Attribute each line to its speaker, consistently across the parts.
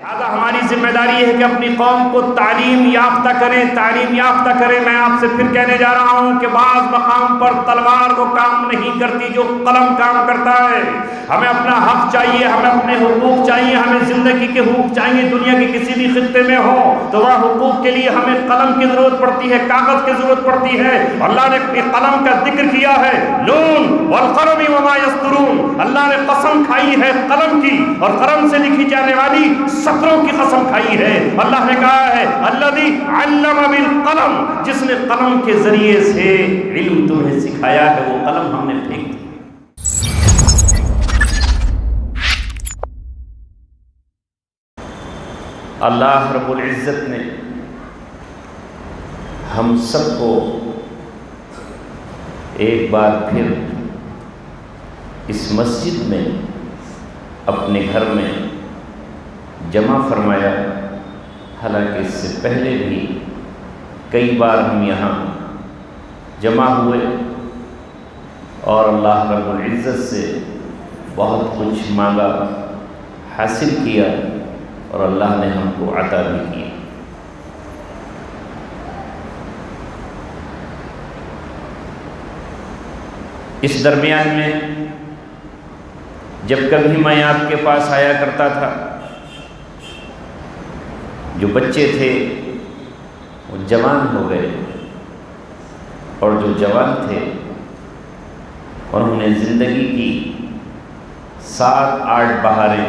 Speaker 1: لہٰذا ہماری ذمہ داری ہے کہ اپنی قوم کو تعلیم یافتہ کریں، تعلیم یافتہ کریں۔ میں آپ سے پھر کہنے جا رہا ہوں کہ بعض مقام پر تلوار وہ کام نہیں کرتی جو قلم کام کرتا ہے۔ ہمیں اپنا حق چاہیے، ہمیں اپنے حقوق چاہیے، ہمیں زندگی کے حقوق چاہیے۔ دنیا کے کسی بھی خطے میں ہو تو وہ حقوق کے لیے ہمیں قلم کی ضرورت پڑتی ہے، کاغذ کی ضرورت پڑتی ہے۔ اللہ نے اپنی قلم کا ذکر کیا ہے، نون والقلم وما یسطرون۔ اللہ نے قسم کھائی ہے قلم کی، اور قلم سے لکھی جانے والی سطروں کی قسم کھائی ہے۔ اللہ نے کہا ہے الذی علم بالقلم، جس نے قلم کے ذریعے سے علم تمہیں سکھایا ہے، وہ قلم ہم نے پھینک دی۔ اللہ رب العزت نے ہم سب کو ایک بار پھر اس مسجد میں اپنے گھر میں جمع فرمایا۔ حالانکہ اس سے پہلے بھی کئی بار ہم یہاں جمع ہوئے اور اللہ رب العزت سے بہت کچھ مانگا، حاصل کیا، اور اللہ نے ہم کو عطا بھی کیا۔ اس درمیان میں جب کبھی میں آپ کے پاس آیا کرتا تھا، جو بچے تھے وہ جوان ہو گئے، اور جو جوان تھے انہوں نے زندگی کی 7-8 بہاریں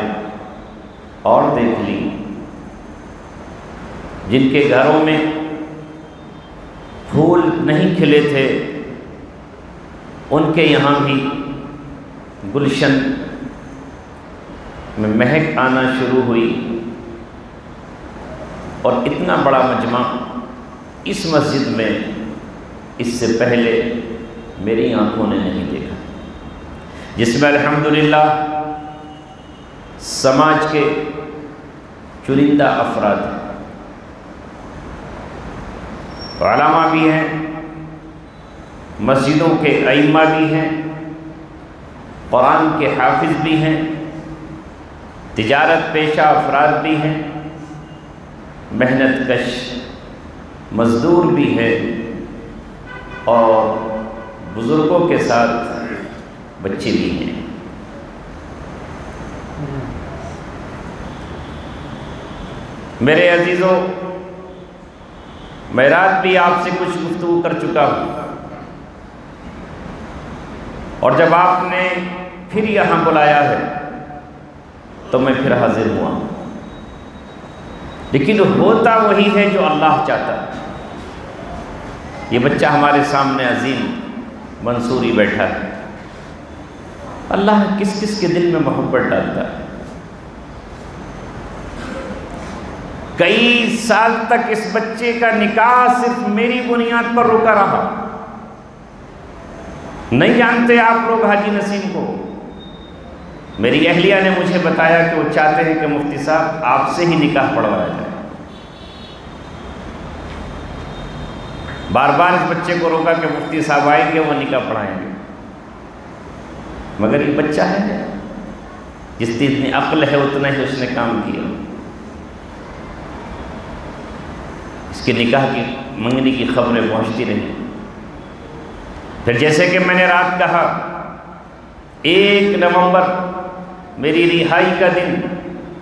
Speaker 1: اور دیکھ لی۔ جن کے گھروں میں پھول نہیں کھلے تھے، ان کے یہاں بھی گلشن میں مہک آنا شروع ہوئی، اور اتنا بڑا مجمع اس مسجد میں اس سے پہلے میری آنکھوں نے نہیں دیکھا، جس میں الحمدللہ سماج کے چنندہ افراد ہیں، علماء بھی ہیں، مسجدوں کے ائمہ بھی ہیں، قرآن کے حافظ بھی ہیں، تجارت پیشہ افراد بھی ہیں، محنت کش مزدور بھی ہے، اور بزرگوں کے ساتھ بچے بھی ہیں۔ میرے عزیزوں، میں رات بھی آپ سے کچھ گفتگو کر چکا ہوں، اور جب آپ نے پھر یہاں بلایا ہے تو میں پھر حاضر ہوا ہوں، لیکن ہوتا وہی ہے جو اللہ چاہتا ہے۔ یہ بچہ ہمارے سامنے عظیم منصوری بیٹھا ہے، اللہ کس کس کے دل میں محبت ڈالتا ہے۔ کئی سال تک اس بچے کا نکاح صرف میری بنیاد پر رکا رہا۔ نہیں جانتے آپ لوگ حاجی نسیم کو، میری اہلیہ نے مجھے بتایا کہ وہ چاہتے ہیں کہ مفتی صاحب آپ سے ہی نکاح پڑھوایا جائے۔ بار بار اس بچے کو روکا کہ مفتی صاحب آئیں گے، وہ نکاح پڑھائیں گے، مگر یہ بچہ ہے، جس کی اتنی عقل ہے اتنا ہی اس نے کام کیا۔ اس کے نکاح کی منگنی کی خبریں پہنچتی رہی۔ پھر جیسے کہ میں نے رات کہا، 1 نومبر میری رہائی کا دن،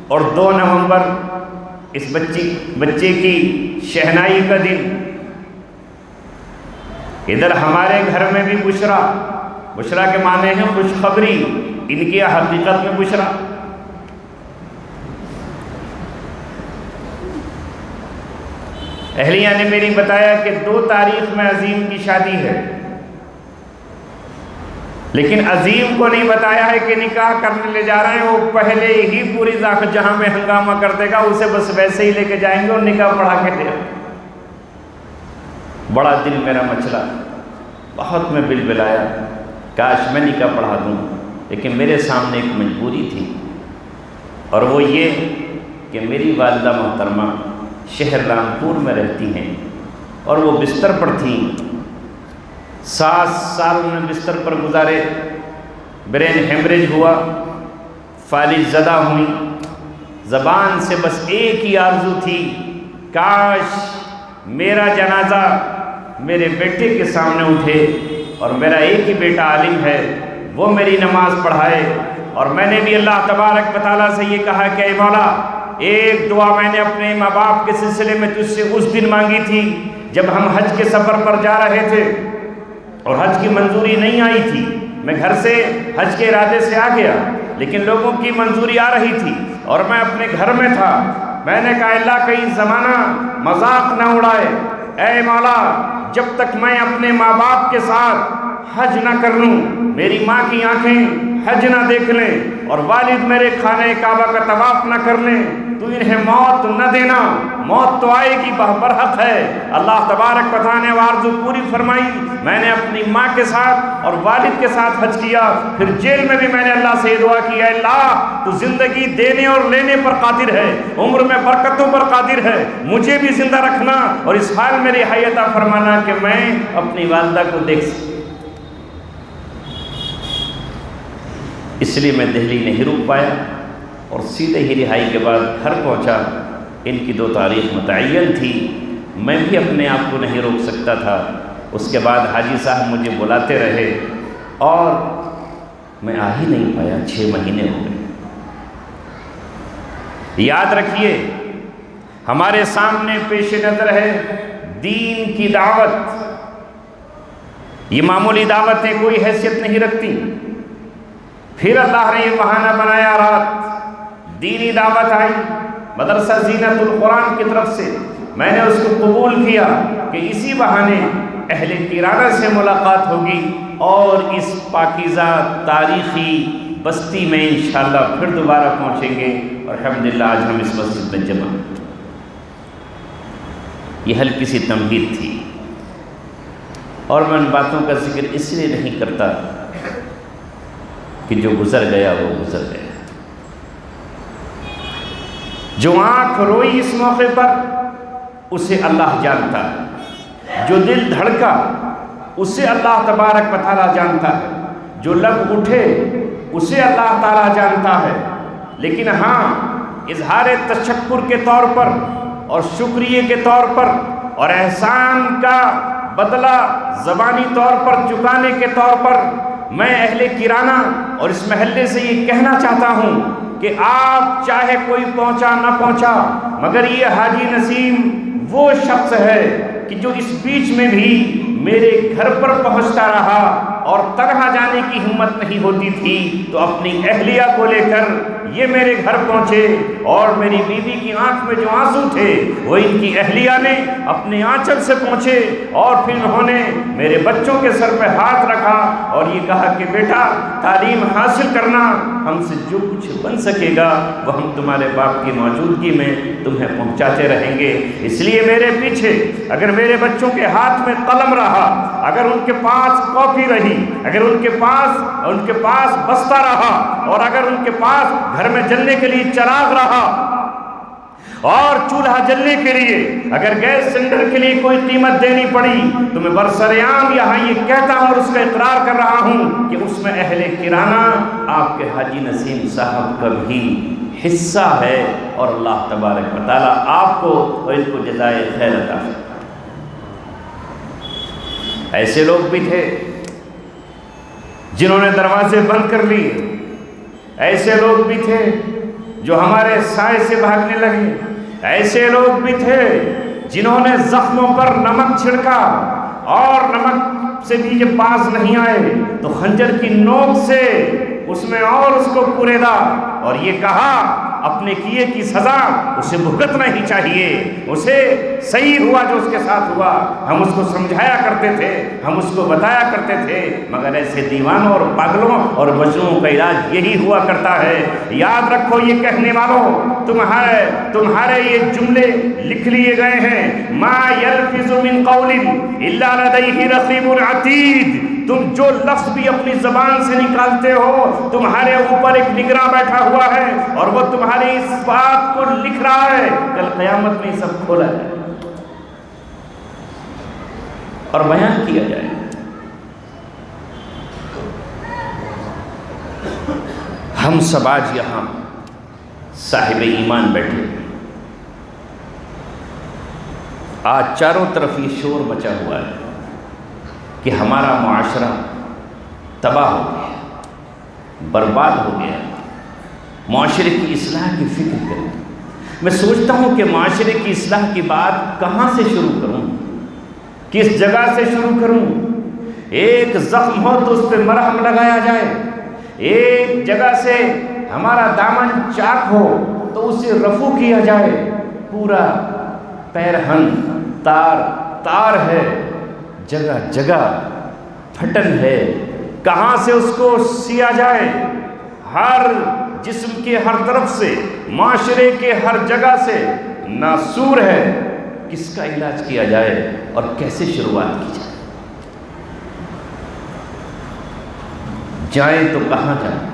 Speaker 1: اور 2 نومبر اس بچے کی شہنائی کا دن۔ ادھر ہمارے گھر میں بھی بشرا کے معنی ہیں خوشخبری، ان کی حقیقت میں بشرا۔ اہلیہ نے میری بتایا کہ 2 تاریخ میں عظیم کی شادی ہے، لیکن عظیم کو نہیں بتایا ہے کہ نکاح کرنے لے جا رہے ہیں۔ وہ پہلے ہی پوری جہاں میں ہنگامہ کر دے گا، اسے بس ویسے ہی لے کے جائیں گے اور نکاح پڑھا کے دے۔ بڑا دل میرا مچلا، بہت میں بلبلایا، کاش میں نکاح پڑھا دوں، لیکن میرے سامنے ایک مجبوری تھی، اور وہ یہ کہ میری والدہ محترمہ شہر رامپور میں رہتی ہیں، اور وہ بستر پر تھیں۔ 7 سال میں بستر پر گزارے، برین ہیمریج ہوا، فالج زدہ ہوئی، زبان سے بس ایک ہی آرزو تھی، کاش میرا جنازہ میرے بیٹے کے سامنے اٹھے اور میرا ایک ہی بیٹا عالم ہے، وہ میری نماز پڑھائے۔ اور میں نے بھی اللہ تبارک و تعالیٰ سے یہ کہا کہ اے مولا، ایک دعا میں نے اپنے ماں باپ کے سلسلے میں تجھ سے اس دن مانگی تھی جب ہم حج کے سفر پر جا رہے تھے اور حج کی منظوری نہیں آئی تھی۔ میں گھر سے حج کے ارادے سے آ گیا، لیکن لوگوں کی منظوری آ رہی تھی اور میں اپنے گھر میں تھا۔ میں نے کہا اللہ کہیں زمانہ مذاق نہ اڑائے، اے مولا جب تک میں اپنے ماں باپ کے ساتھ حج نہ کر لوں، میری ماں کی آنکھیں حج نہ دیکھ لیں اور والد میرے خانہ کعبہ کا طواف نہ کر لیں، تو انہیں موت نہ دینا، موت تو آئے گی، برحق ہے۔ اللہ تبارک و تعالیٰ نے آرزو پوری فرمائی۔ میں نے اپنی ماں کے ساتھ اور والد کے ساتھ حج کیا۔ پھر جیل میں بھی میں نے اللہ سے یہ دعا کی، اے اللہ تو زندگی دینے اور لینے پر قادر ہے، عمر میں برکتوں پر قادر ہے، مجھے بھی زندہ رکھنا اور اس حال میں رہائی عطا فرمانا کہ میں اپنی والدہ کو دیکھ سکوں۔ اس لیے میں دہلی نہیں رک پایا اور سیدھے ہی رہائی کے بعد گھر پہنچا۔ ان کی 2 تاریخ متعین تھی، میں بھی اپنے آپ کو نہیں روک سکتا تھا۔ اس کے بعد حاجی صاحب مجھے بلاتے رہے اور میں آ ہی نہیں پایا، 6 مہینے ہو گئے۔ یاد رکھیے ہمارے سامنے پیش نظر ہے دین کی دعوت۔ یہ معمولی دعوتیں کوئی حیثیت نہیں رکھتی۔ پھر اللہ نے یہ بہانہ بنایا، رات دینی دعوت آئی مدرسہ زینت القرآن کی طرف سے، میں نے اس کو قبول کیا کہ اسی بہانے اہل کیرانہ سے ملاقات ہوگی اور اس پاکیزہ تاریخی بستی میں انشاءاللہ پھر دوبارہ پہنچیں گے، اور الحمدللہ آج ہم اس مسجد میں جمع۔ یہ ہلکی سی تمہید تھی، اور میں ان باتوں کا ذکر اس لیے نہیں کرتا کہ جو گزر گیا وہ گزر گیا۔ جو آنکھ روئی اس موقع پر اسے اللہ جانتا ہے، جو دل دھڑکا اسے اللہ تبارک و تعالیٰ جانتا ہے، جو لب اٹھے اسے اللہ تعالیٰ جانتا ہے۔ لیکن ہاں، اظہار تشکر کے طور پر اور شکریہ کے طور پر اور احسان کا بدلہ زبانی طور پر چکانے کے طور پر میں اہل کیرانہ اور اس محلے سے یہ کہنا چاہتا ہوں کہ آپ چاہے کوئی پہنچا نہ پہنچا، مگر یہ حاجی نسیم وہ شخص ہے کہ جو اس بیچ میں بھی میرے گھر پر پہنچتا رہا اور تنہا جانے کی ہمت نہیں ہوتی تھی تو اپنی اہلیہ کو لے کر یہ میرے گھر پہنچے، اور میری بیوی کی آنکھ میں جو آنسو تھے وہ ان کی اہلیہ نے اپنے آنچل سے پہنچے، اور پھر انہوں نے میرے بچوں کے سر پہ ہاتھ رکھا اور یہ کہا کہ بیٹا تعلیم حاصل کرنا، ہم سے جو کچھ بن سکے گا وہ ہم تمہارے باپ کی موجودگی میں تمہیں پہنچاتے رہیں گے۔ اس لیے میرے پیچھے اگر میرے بچوں کے ہاتھ میں قلم رہا، اگر ان کے پاس کاپی رہی، اگر ان کے پاس بستہ رہا، اور اگر ان کے پاس گھر میں جلنے کے لیے چراغ رہا اور چولہا جلنے کے لیے اگر گیس سلنڈر کے لیے کوئی قیمت دینی پڑی، تو میں برسریام یہاں یہ کہتا ہوں اور اس کا اقرار کر رہا ہوں کہ اس میں اہل کیرانہ آپ کے حاجی نسیم صاحب کا بھی حصہ ہے، اور اللہ تبارک و تعالیٰ آپ کو اور ان کو جزائے خیر عطا فرمائے۔ ایسے لوگ بھی تھے جنہوں نے دروازے بند کر لیے، ایسے لوگ بھی تھے جو ہمارے سائے سے بھاگنے لگے، ایسے لوگ بھی تھے جنہوں نے زخموں پر نمک چھڑکا اور نمک سے بھی جب باز نہیں آئے تو خنجر کی نوک سے اس میں اور اس کو کوریدا اور یہ کہا اپنے کیے کی سزا اسے بھگتنا ہی چاہیے، اسے صحیح ہوا جو اس کے ساتھ ہوا۔ ہم اس کو سمجھایا کرتے تھے، ہم اس کو بتایا کرتے تھے، مگر ایسے دیوانوں اور پاگلوں اور مجنونوں کا علاج یہی ہوا کرتا ہے۔ یاد رکھو یہ کہنے والوں، تمہارے یہ جملے لکھ لیے گئے ہیں، ما یلفظ من قول الا لدیہ رقیب عتید۔ تم جو لفظ بھی اپنی زبان سے نکالتے ہو تمہارے اوپر ایک نگراں بیٹھا ہوا ہے اور وہ تمہاری اس بات کو لکھ رہا ہے، کل قیامت میں سب کھولا جائے اور بیان کیا جائے۔ ہم سب آج یہاں صاحب ایمان بیٹھے، آج چاروں طرف یہ شور مچا ہوا ہے کہ ہمارا معاشرہ تباہ ہو گیا، برباد ہو گیا، معاشرے کی اصلاح کی فکر کریں۔ میں سوچتا ہوں کہ معاشرے کی اصلاح کی بات کہاں سے شروع کروں، کس جگہ سے شروع کروں؟ ایک زخم ہو تو اس پہ مرہم لگایا جائے، ایک جگہ سے ہمارا دامن چاک ہو تو اسے رفو کیا جائے، پورا پیرہن تار تار ہے، جگہ جگہ پھٹن ہے، کہاں سے اس کو سیا جائے؟ ہر جسم کے ہر طرف سے، معاشرے کے ہر جگہ سے ناسور ہے، کس کا علاج کیا جائے اور کیسے شروعات کی جائے؟ جائیں تو کہاں جائیں؟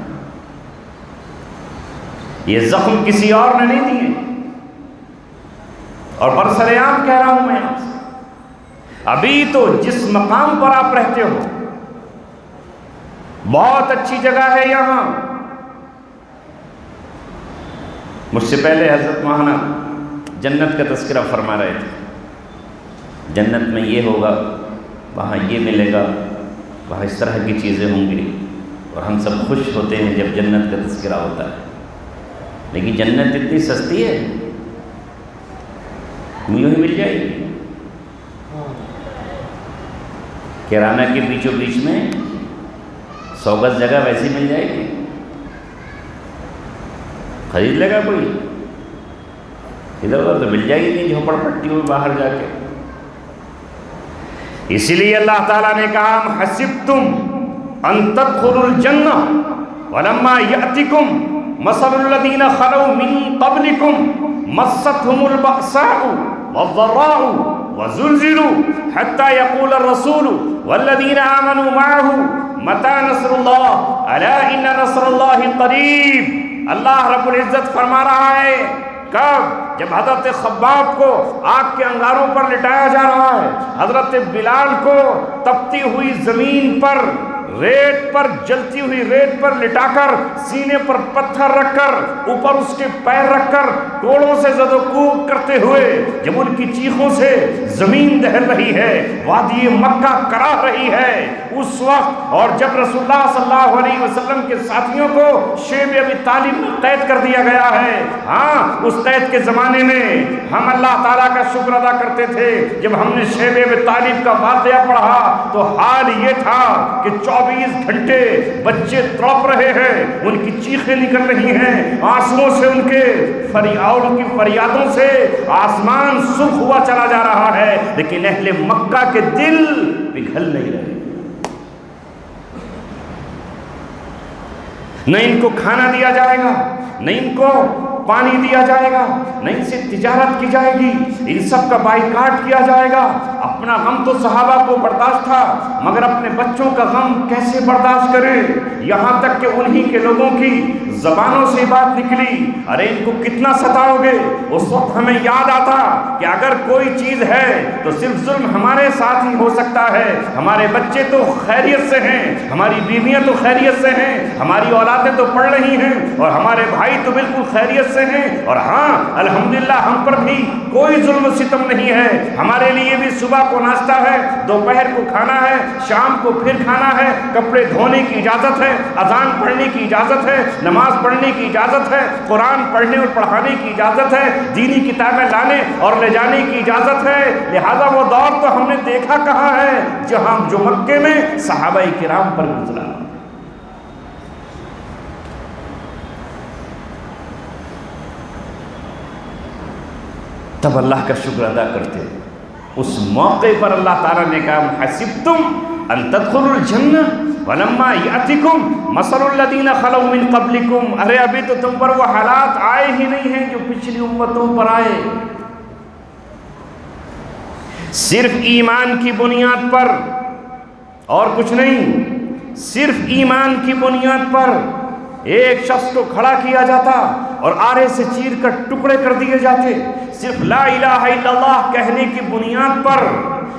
Speaker 1: یہ زخم کسی اور نے نہیں دیے، اور برسر عام کہہ رہا ہوں میں آپ سے، ابھی تو جس مقام پر آپ رہتے ہو بہت اچھی جگہ ہے یہاں۔ مجھ سے پہلے حضرت مولانا جنت کا تذکرہ فرما رہے تھے، جنت میں یہ ہوگا، وہاں یہ ملے گا، وہاں اس طرح کی چیزیں ہوں گی، اور ہم سب خوش ہوتے ہیں جب جنت کا تذکرہ ہوتا ہے۔ لیکن جنت اتنی سستی ہے، یوں ہی مل جائے گی؟ کیرانہ کے بیچوں بیچ میں 100 گز جگہ ویسی مل جائے گی؟ خرید لے گا کوئی؟ ادھر ادھر تو مل جائے گی نہیں، جھوپڑ پٹیوں میں باہر جا کے۔ اسی لیے اللہ تعالیٰ نے کہا حسبتم ان تدخلوا الجنہ ولما یأتکم مثل الذین خلوا من قبلکم مستهم البأساء والضراء وزلزلوا حتى يقول الرسول والذين آمنوا معه متى نصر الله الا ان نصر الله قریب۔ اللہ رب العزت فرما رہا ہے کب؟ جب حضرت خباب کو آگ کے انگاروں پر لٹایا جا رہا ہے، حضرت بلال کو تپتی ہوئی زمین پر، ریت پر، جلتی ہوئی ریت پر لٹا کر، سینے پر پتھر رکھ کر، اوپر اس کے پیر رکھ کر، کوڑوں سے زد و کوب کرتے ہوئے، جب ان کی چیخوں سے زمین دہل رہی ہے، وادی مکہ کراہ رہی ہے، اس وقت، اور جب رسول اللہ صلی اللہ علیہ وسلم کے ساتھیوں کو شیب ابی طالب میں قید کر دیا گیا ہے، ہاں اس قید کے زمانے میں ہم اللہ تعالیٰ کا شکر ادا کرتے تھے جب ہم نے شیب ابی طالب کا واقعہ پڑھا تو حال یہ تھا کہ 24 گھنٹے بچے تڑپ رہے ہیں، ان کی چیخیں نکل رہی ہیں، آنسوؤں سے، ان کے کی فریادوں سے آسمان سرخ ہوا چلا جا رہا ہے، لیکن اہل مکہ کے دل پگھل نہیں رہے۔ نہ ان کو کھانا دیا جائے گا، نہ ان کو پانی دیا جائے گا، نہ ان سے تجارت کی جائے گی، ان سب کا بائیکاٹ کیا جائے گا۔ اپنا غم تو صحابہ کو برداشت تھا، مگر اپنے بچوں کا غم کیسے برداشت کریں؟ یہاں تک کہ انہی کے لوگوں کی زبانوں سے بات نکلی، ارے ان کو کتنا ستاؤ گے؟ اس وقت ہمیں یاد آتا کہ اگر کوئی چیز ہے تو صرف ظلم ہمارے ساتھ ہی ہو سکتا ہے، ہمارے بچے تو خیریت سے ہیں، ہماری بیویاں تو خیریت سے ہیں، ہماری اولادیں تو پڑھ رہی ہیں، اور ہمارے بھائی تو بالکل خیریت سے ہیں، اور ہاں الحمدللہ ہم پر بھی کوئی ظلم و ستم نہیں ہے، ہمارے لیے بھی صبح کو ناشتہ ہے، دوپہر کو کھانا ہے، شام کو پھر کھانا ہے، کپڑے دھونے کی اجازت ہے، اذان پڑھنے کی اجازت ہے، نماز پڑھنے کی اجازت ہے، قرآن پڑھنے اور پڑھانے کی اجازت ہے، دینی کتابیں لانے اور لے جانے کی اجازت ہے۔ لہذا وہ دور تو ہم نے دیکھا کہاں ہے جہاں جو مکے میں صحابہ کرام پر گزرا۔ تب اللہ کا شکر ادا کرتے، اس موقع پر اللہ تعالیٰ نے کہا حسبتم ان تدخلوا الجنہ ولما یأتکم مثل الذین خلوا من قبلکم، ارے ابھی تو تم پر وہ حالات آئے ہی نہیں ہیں جو پچھلی امتوں پر آئے۔ صرف ایمان کی بنیاد پر اور کچھ نہیں، صرف ایمان کی بنیاد پر ایک شخص کو کھڑا کیا جاتا اور آرے سے چیر کر ٹکڑے کر دیے جاتے، صرف لا الہ الا اللہ کہنے کی بنیاد پر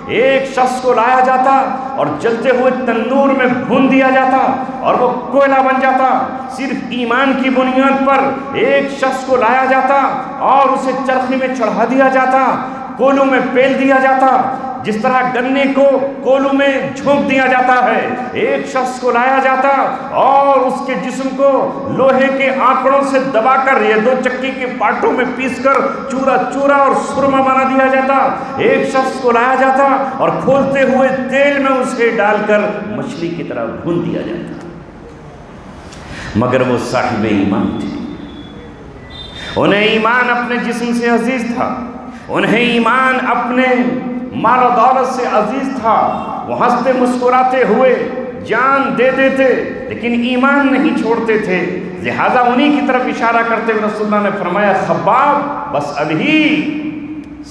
Speaker 1: ایک شخص کو لایا جاتا اور جلتے ہوئے تندور میں بھون دیا جاتا اور وہ کوئلہ بن جاتا۔ صرف ایمان کی بنیاد پر ایک شخص کو لایا جاتا اور اسے چرخی میں چڑھا دیا جاتا، کولوں میں پیل دیا جاتا، جس طرح گنے کو کولوں میں جھونک دیا جاتا ہے۔ ایک شخص کو لایا جاتا اور اس کے جسم کو لوہے کے آنکڑوں سے دبا کر یہ دو چکی کے پارٹوں میں پیس کر چورا چورا اور سرما بنا دیا جاتا۔ ایک شخص کو لایا جاتا اور کھولتے ہوئے تیل میں اسے ڈال کر مچھلی کی طرح بھون دیا جاتا، مگر وہ صاحب ایمان تھے۔ انہیں ایمان اپنے جسم سے عزیز تھا، انہیں ایمان اپنے مال و دولت سے عزیز تھا۔ وہ ہنستے مسکراتے ہوئے جان دے دیتے لیکن ایمان نہیں چھوڑتے تھے۔ لہذا انہی کی طرف اشارہ کرتے ہوئے رسول اللہ نے فرمایا، خباب بس ابھی،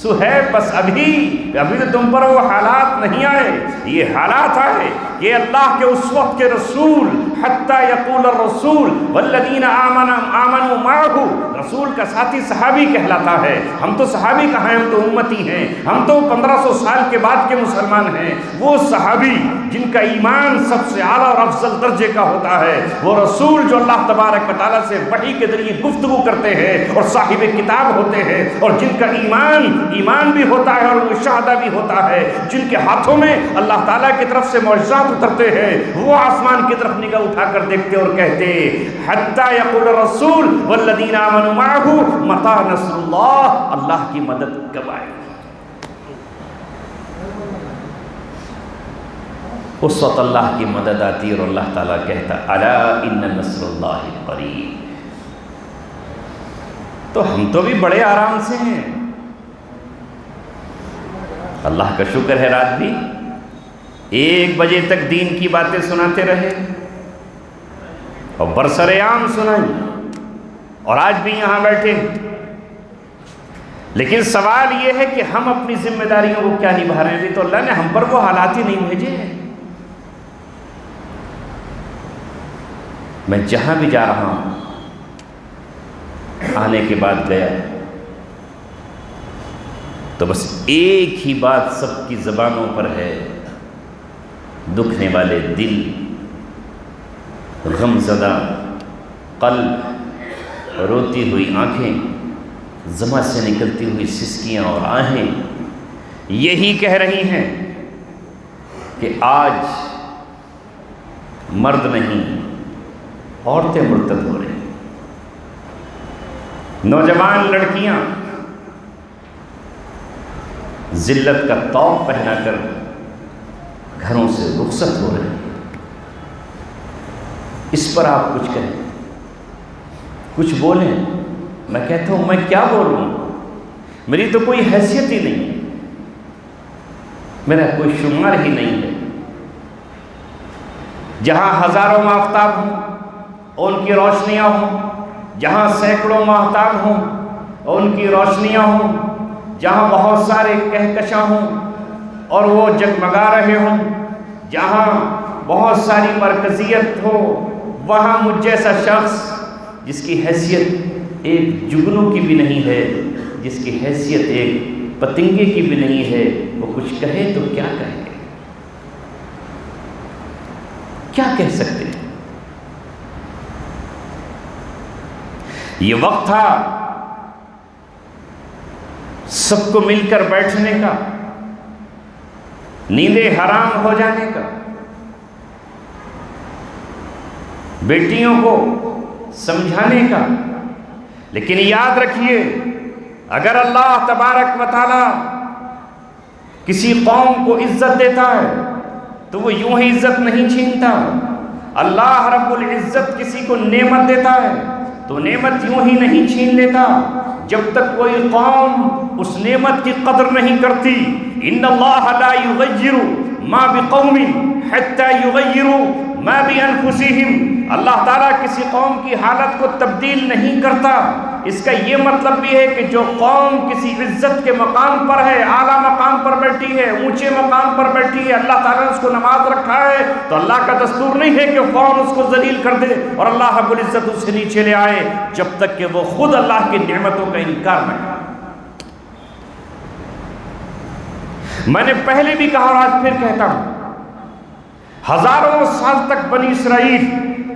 Speaker 1: سہیب بس ابھی تو تم پر وہ حالات نہیں آئے، یہ حالات آئے کہ اللہ کے اس وقت کے رسول حتیٰ یقول الرسول والذین آمنوا معہ، رسول کا ساتھی صحابی کہلاتا ہے۔ ہم تو صحابی کہاں ہیں، ہم تو امتی ہیں، ہم تو 1500 سال کے بعد کے مسلمان ہیں۔ وہ صحابی جن کا ایمان سب سے اعلیٰ اور افضل درجے کا ہوتا ہے، وہ رسول جو اللہ تبارک و تعالیٰ سے وحی کے ذریعے گفتگو کرتے ہیں اور صاحب کتاب ہوتے ہیں، اور جن کا ایمان بھی ہوتا ہے اور مشاہدہ بھی ہوتا ہے، جن کے ہاتھوں میں اللہ تعالیٰ کی طرف سے معجزات اترتے ہیں، وہ آسمان کی طرف نگاہ اٹھا کر دیکھتے اور کہتے حتیٰ یقول الرسول والذین آمنوا معہ متی نصر اللہ، اللہ کی مدد کب آئے گی؟ اس وقت اللہ کی مدد آتی اور اللہ تعالیٰ کہتا الا ان نصر اللہ قریب۔ تو ہم تو بھی بڑے آرام سے ہیں، اللہ کا شکر ہے، رات بھی 1 بجے تک دین کی باتیں سناتے رہے اور برسر عام سنائی، اور آج بھی یہاں بیٹھے۔ لیکن سوال یہ ہے کہ ہم اپنی ذمہ داریوں کو کیا نبھا رہے ہیں؟ بھی تو اللہ نے ہم پر وہ حالات ہی نہیں بھیجے ہیں۔ میں جہاں بھی جا رہا ہوں، آنے کے بعد گیا تو بس ایک ہی بات سب کی زبانوں پر ہے، دکھنے والے دل، غم زدہ قلب، روتی ہوئی آنکھیں، زماں سے نکلتی ہوئی سسکیاں اور آہیں یہی کہہ رہی ہیں کہ آج مرد نہیں، عورتیں مرتد ہو رہی ہیں، نوجوان لڑکیاں ذلت کا طوق پہنا کر گھروں سے رخصت ہو رہے ہیں۔ اس پر آپ کچھ کہیں، کچھ بولیں۔ میں کہتا ہوں میں کیا بولوں، میری تو کوئی حیثیت ہی نہیں ہے، میرا کوئی شمار ہی نہیں ہے۔ جہاں ہزاروں مافتاب ہوں اور ان کی روشنیاں ہوں، جہاں سینکڑوں ماہتاب ہوں اور ان کی روشنیاں ہوں، جہاں بہت سارے کہکشاں ہوں اور وہ جگمگا رہے ہوں، جہاں بہت ساری مرکزیت ہو، وہاں مجھ جیسا شخص جس کی حیثیت ایک جگنو کی بھی نہیں ہے، جس کی حیثیت ایک پتنگے کی بھی نہیں ہے، وہ کچھ کہے تو کیا کہیں گے؟ کیا کہہ سکتے ہیں؟ یہ وقت تھا سب کو مل کر بیٹھنے کا، نیندیں حرام ہو جانے کا، بیٹیوں کو سمجھانے کا۔ لیکن یاد رکھیے، اگر اللہ تبارک و تعالی کسی قوم کو عزت دیتا ہے تو وہ یوں ہی عزت نہیں چھینتا۔ اللہ رب العزت کسی کو نعمت دیتا ہے تو نعمت یوں ہی نہیں چھین لیتا جب تک کوئی قوم اس نعمت کی قدر نہیں کرتی۔ ان اللہ لا یغیر ما بقوم حتی یغیروا ما بانفسہم، اللہ تعالیٰ کسی قوم کی حالت کو تبدیل نہیں کرتا۔ اس کا یہ مطلب بھی ہے کہ جو قوم کسی عزت کے مقام پر ہے، اعلیٰ مقام پر بیٹھی ہے، اونچے مقام پر بیٹھی ہے، اللہ تعالیٰ نے اس کو نماز رکھا ہے، تو اللہ کا دستور نہیں ہے کہ فوراً اس کو ذلیل کر دے اور اللہ رب العزت اس سے نیچے لے آئے جب تک کہ وہ خود اللہ کی نعمتوں کا انکار نہ کرے۔ میں نے پہلے بھی کہا اور آج پھر کہتا ہوں، ہزاروں سال تک بنی اسرائیل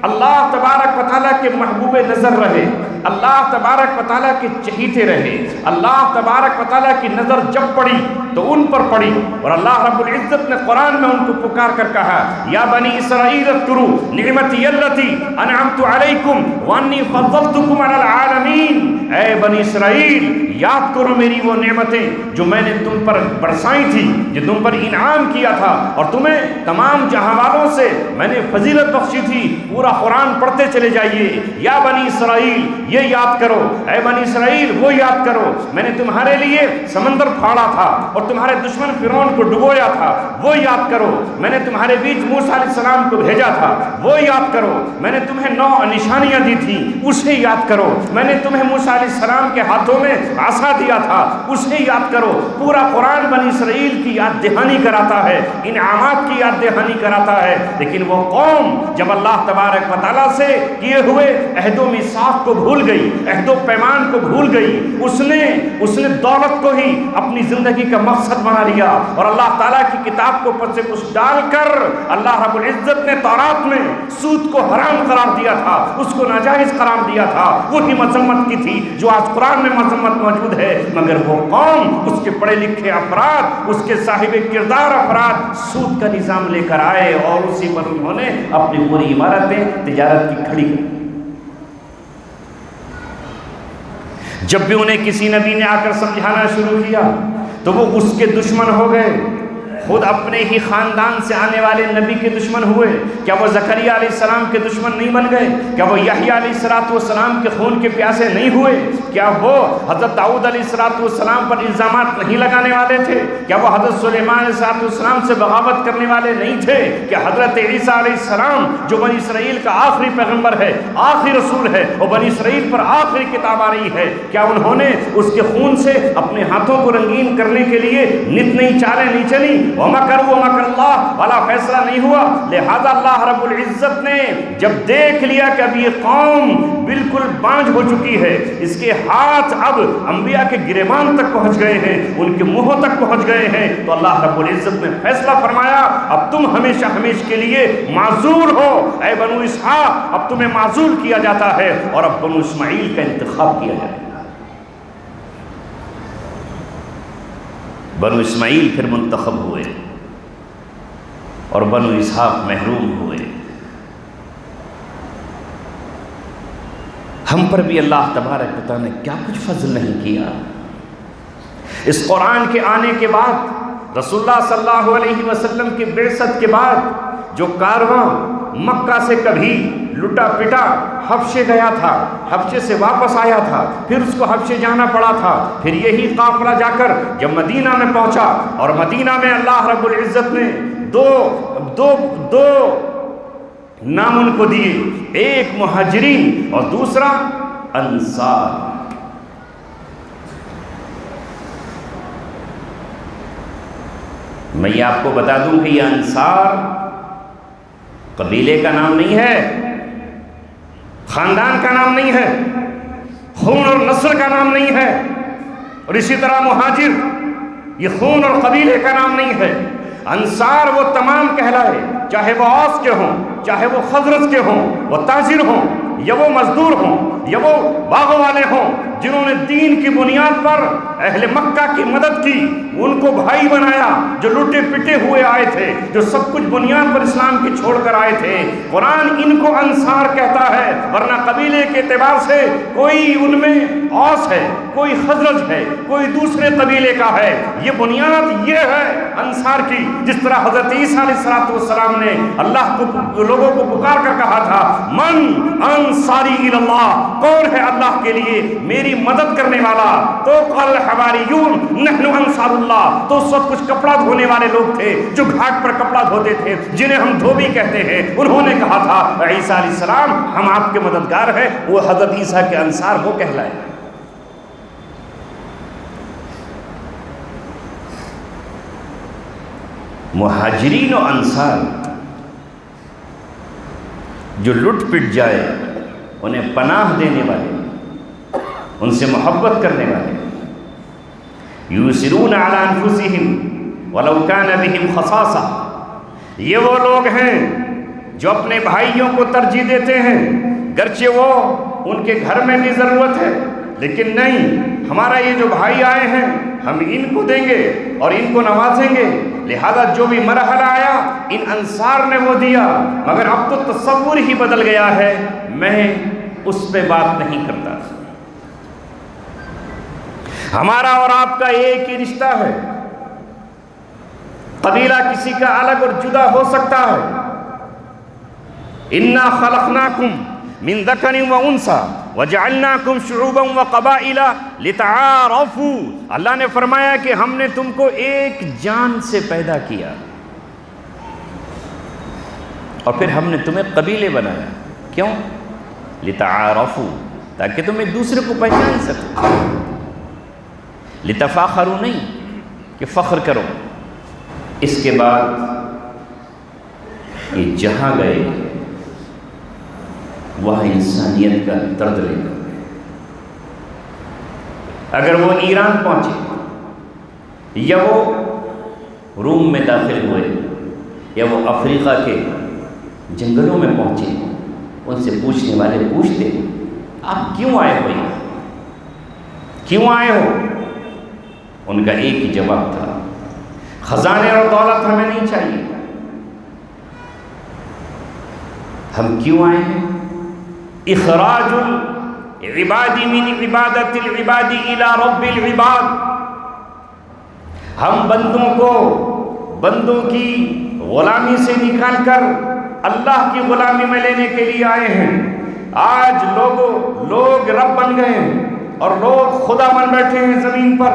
Speaker 1: اللہ تبارک و تعالیٰ کے محبوب نظر رہے، اللہ تبارک و تعالیٰ کے چہیتے رہے، اللہ تبارک و تعالیٰ کی نظر جب پڑی تو ان پر پڑی، اور اللہ رب العزت نے قرآن میں ان کو پکار کر کہا یا بنی اسرائیل اذکروا نعمتی التی انعمت علیکم وانی فضلتکم علی العالمین، اے بنی اسرائیل یاد کرو میری وہ نعمتیں جو میں نے تم پر برسائی تھی، جو تم پر انعام کیا تھا اور تمہیں تمام جہاں والوں سے میں نے فضیلت بخشی تھی۔ پورا قرآن پڑھتے چلے جائیے، یا بنی اسرائیل یہ یاد کرو، اے بنی اسرائیل وہ یاد کرو، میں نے تمہارے لیے سمندر پھاڑا تھا اور تمہارے دشمن فرعون کو ڈبویا تھا، وہ یاد کرو، میں نے تمہارے بیچ موسیٰ علیہ السلام کو بھیجا تھا، وہ یاد کرو، میں نے تمہیں 9 نشانیاں دی تھی، اسے یاد کرو، میں نے تمہیں موسیٰ علیہ السلام کے ہاتھوں میں عصا دیا تھا، اسے یاد کرو۔ پورا قرآن بنی اسرائیل کی یاد دہانی کراتا ہے، انعامات کی یاد دہانی کراتا ہے، لیکن وہ قوم جب اللہ تبارک و تعالیٰ سے کیے ہوئے عہد و میثاق کو بھول گئی، عہد و پیمان کو بھول گئی، اس نے دولت کو ہی اپنی زندگی کا مقصد بنا لیا، اور اللہ تعالیٰ کی کتاب کو اوپر سے کچھ ڈال کر اللہ رب العزت نے تورات میں سود کو حرام قرار دیا تھا، اس کو ناجائز قرار دیا تھا، وہی مذمت کی تھی جو آج قرآن میں مذمت موجود ہے، مگر وہ قوم، اس کے پڑھے لکھے افراد، اس کے صاحب کردار افراد سود کا نظام لے کر آئے اور اسی پر انہوں نے اپنی پوری عمارتیں تجارت کی کھڑی کی۔ جب بھی انہیں کسی نبی نے آ کر سمجھانا شروع کیا تو وہ اس کے دشمن ہو گئے، خود اپنے ہی خاندان سے آنے والے نبی کے دشمن ہوئے۔ کیا وہ زکریا علیہ السلام کے دشمن نہیں بن گئے؟ کیا وہ یحییٰ علیہ السلام کے خون کے پیاسے نہیں ہوئے؟ کیا وہ حضرت داؤد علیہ السلام پر الزامات نہیں لگانے والے تھے؟ کیا وہ حضرت سلیمان علیہ السلام سے بغاوت کرنے والے نہیں تھے؟ کیا حضرت عیسیٰ علیہ السلام جو بنی اسرائیل کا آخری پیغمبر ہے، آخری رسول ہے، اور بنی اسرائیل پر آخری کتاب آ رہی ہے، کیا انہوں نے اس کے خون سے اپنے ہاتھوں کو رنگین کرنے کے لیے نت نئی چالیں نہیں چلی؟ وَمَكَرُوا وَمَكَرَ اللَّهُ، والا فیصلہ نہیں ہوا۔ لہذا اللہ رب العزت نے جب دیکھ لیا کہ اب یہ قوم بالکل بانجھ ہو چکی ہے، اس کے ہاتھ اب انبیاء کے گریبان تک پہنچ گئے ہیں، ان کے منہوں تک پہنچ گئے ہیں، تو اللہ رب العزت نے فیصلہ فرمایا اب تم ہمیشہ ہمیشہ کے لیے معذور ہو، اے بنو اسحاق اب تمہیں معذور کیا جاتا ہے، اور اب بنو اسماعیل کا انتخاب کیا جائے۔ بنو اسماعیل پھر منتخب ہوئے اور بنو اسحاق محروم ہوئے۔ ہم پر بھی اللہ تبارک و تعالیٰ نے کیا کچھ فضل نہیں کیا۔ اس قرآن کے آنے کے بعد، رسول اللہ صلی اللہ علیہ وسلم کی بعثت کے بعد، جو کارواں مکہ سے کبھی لٹا پٹا حبشے گیا تھا، حبشے سے واپس آیا تھا، پھر اس کو حبشے جانا پڑا تھا، پھر یہی قافلہ جا کر جب مدینہ میں پہنچا، اور مدینہ میں اللہ رب العزت نے دو نام ان کو دیے، ایک مہاجرین اور دوسرا انصار۔ میں یہ آپ کو بتا دوں کہ یہ انصار قبیلے کا نام نہیں ہے، خاندان کا نام نہیں ہے، خون اور نسل کا نام نہیں ہے، اور اسی طرح مہاجر یہ خون اور قبیلے کا نام نہیں ہے۔ انصار وہ تمام کہلائے، چاہے وہ اوس کے ہوں، چاہے وہ خزرج کے ہوں، وہ تاجر ہوں یا وہ مزدور ہوں یا وہ باغ والے ہوں، جنہوں نے دین کی بنیاد پر اہل مکہ کی مدد کی، ان کو بھائی بنایا، جو لٹے پٹے ہوئے آئے تھے، جو سب کچھ بنیاد پر اسلام کی چھوڑ کر آئے تھے، قرآن ان کو انصار کہتا ہے، ورنہ قبیلے کے اعتبار سے کوئی ان میں اوس ہے، کوئی خزرج ہے، کوئی دوسرے قبیلے کا ہے، یہ بنیاد یہ ہے انصار کی۔ جس طرح حضرت عیسیٰ علیہ السلام نے اللہ کو لوگوں کو پکار کر کہا تھا، من انصاری الی اللہ، کون ہے اللہ کے لیے میری مدد کرنے والا؟ تو قال الحواریون نحن انصار اللہ، تو اس وقت کچھ کپڑا دھونے والے لوگ تھے جو گھاٹ پر کپڑا دھوتے تھے، جنہیں ہم دھوبی کہتے ہیں، انہوں نے کہا تھا عیسیٰ علیہ السلام ہم آپ کے مددگار ہیں، وہ حضرت عیسیٰ کے انصار وہ کہلائے۔ مہاجرین و انصار جو لٹ پٹ جائے انہیں پناہ دینے والے، ان سے محبت کرنے والے، یؤثرون علی انفسہم وَلَوْ كَانَ بِهِمْ خَصَاصَةٌ، یہ وہ لوگ ہیں جو اپنے بھائیوں کو ترجیح دیتے ہیں، گرچہ وہ ان کے گھر میں بھی ضرورت ہے، لیکن نہیں، ہمارا یہ جو بھائی آئے ہیں ہم ان کو دیں گے اور ان کو نوازیں گے، لہذا جو بھی مرحلہ آیا ان انصار نے وہ دیا، مگر اب تو تصور ہی بدل گیا ہے، میں اس پہ بات نہیں کرتا۔ ہمارا اور آپ کا ایک ہی رشتہ ہے، قبیلہ کسی کا الگ اور جدا ہو سکتا ہے۔ اِنَّا خَلَقْنَاكُمْ مِنْ ذَكَرٍ وَأُنْثَىٰ وَجَعَلْنَاكُمْ شُعُوبًا وَقَبَائِلَ لِتَعَارَفُوا، اللہ نے فرمایا کہ ہم نے تم کو ایک جان سے پیدا کیا اور پھر ہم نے تمہیں قبیلے بنایا، کیوں؟ لِتَعَارَفُوا، تاکہ تم ایک دوسرے کو پہچان سکو، لِتَفَاخَرُوا نہیں کہ فخر کرو۔ اس کے بعد یہ جہاں گئے وہاں انسانیت کا درد لے کر، اگر وہ ایران پہنچے یا وہ روم میں داخل ہوئے یا وہ افریقہ کے جنگلوں میں پہنچے، ان سے پوچھنے والے پوچھتے آپ کیوں آئے ہو یہاں، کیوں آئے ہو؟ ان کا ایک ہی جواب تھا، خزانے اور دولت ہمیں نہیں چاہیے، ہم کیوں آئے ہیں؟ اخراج العباد من عبادت العباد الى رب العباد، ہم بندوں کو بندوں کی غلامی سے نکال کر اللہ کی غلامی میں لینے کے لیے آئے ہیں۔ آج لوگ رب بن گئے ہیں اور لوگ خدا بن بیٹھے ہیں زمین پر۔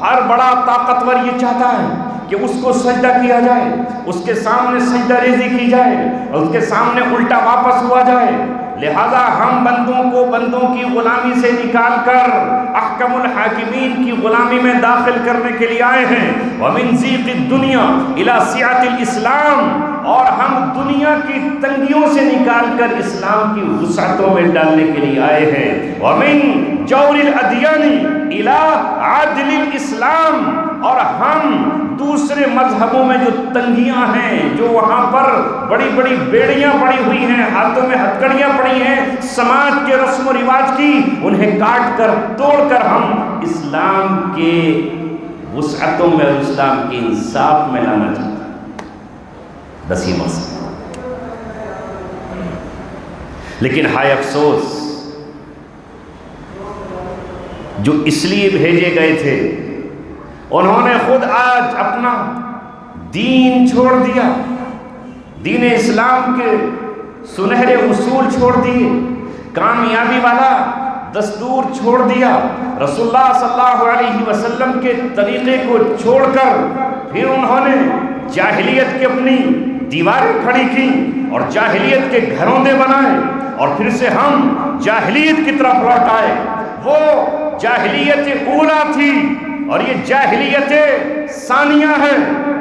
Speaker 1: ہر بڑا طاقتور یہ چاہتا ہے کہ اس کو سجدہ کیا جائے، اس کے سامنے سجدہ ریزی کی جائے اور اس کے سامنے الٹا واپس ہوا جائے۔ لہذا ہم بندوں کو بندوں کی غلامی سے نکال کر احکم الحاکمین کی غلامی میں داخل کرنے کے لیے آئے ہیں۔ وَمِن ضِيقِ الدُّنْيَا إِلَى سِعَةِ الْإِسْلَامِ، اور ہم دنیا کی تنگیوں سے نکال کر اسلام کی وسعتوں میں ڈالنے کے لیے آئے ہیں۔ وَمِن جَوْرِ الْأَدْيَانِ إِلَى عَدْلِ الْإِسْلَامِ، اور ہم دوسرے مذہبوں میں جو تنگیاں ہیں، جو وہاں پر بڑی بڑی بیڑیاں پڑی ہوئی ہیں، ہاتھوں میں ہتکڑیاں پڑی ہیں سماج کے رسم و رواج کی، انہیں کاٹ کر توڑ کر ہم اسلام کے وسعتوں میں اور اسلام کے انصاف میں لانا چاہتے ہیں۔ بس یہ مقصد۔ لیکن ہائے افسوس، جو اس لیے بھیجے گئے تھے انہوں نے خود آج اپنا دین چھوڑ دیا، دین اسلام کے سنہرے اصول چھوڑ دیے، کامیابی والا دستور چھوڑ دیا، رسول اللہ صلی اللہ علیہ وسلم کے طریقے کو چھوڑ کر پھر انہوں نے جاہلیت کی اپنی دیواریں کھڑی کی اور جاہلیت کے گھروندے بنائے، اور پھر سے ہم جاہلیت کی طرف لوٹ آئے۔ وہ جاہلیت اولا تھی اور یہ جاہلیت ثانیہ ہے۔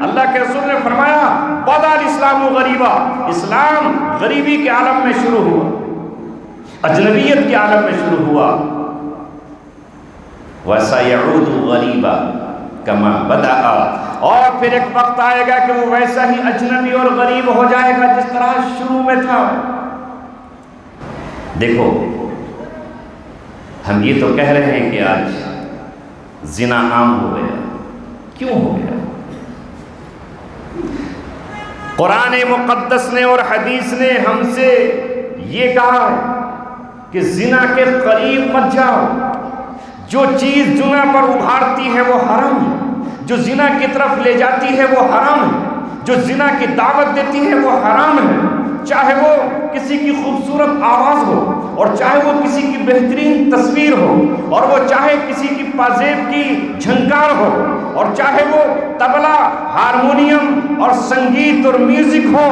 Speaker 1: اللہ کے رسول نے فرمایا بدا الاسلام غریبا، اسلام غریبی کے عالم میں شروع ہوا، اجنبیت کے عالم میں شروع ہوا۔ وَسَيَعُودُ غَرِيبًا كَمَا بَدَأَ، اور پھر ایک وقت آئے گا کہ وہ ویسا ہی اجنبی اور غریب ہو جائے گا جس طرح شروع میں تھا۔ دیکھو، ہم یہ تو کہہ رہے ہیں کہ آج زنا عام ہو گیا، کیوں ہو گیا؟ قرآن مقدس نے اور حدیث نے ہم سے یہ کہا کہ زنا کے قریب مت جاؤ، جو چیز زنا پر ابھارتی ہے وہ حرام ہے، جو زنا کی طرف لے جاتی ہے وہ حرام ہے، جو زنا کی دعوت دیتی ہے وہ حرام ہے، چاہے وہ کسی کی خوبصورت آواز ہو اور چاہے وہ کسی کی بہترین تصویر ہو اور وہ چاہے کسی کی پازیب کی جھنکار ہو اور چاہے وہ طبلہ، ہارمونیم اور سنگیت اور میوزک ہو،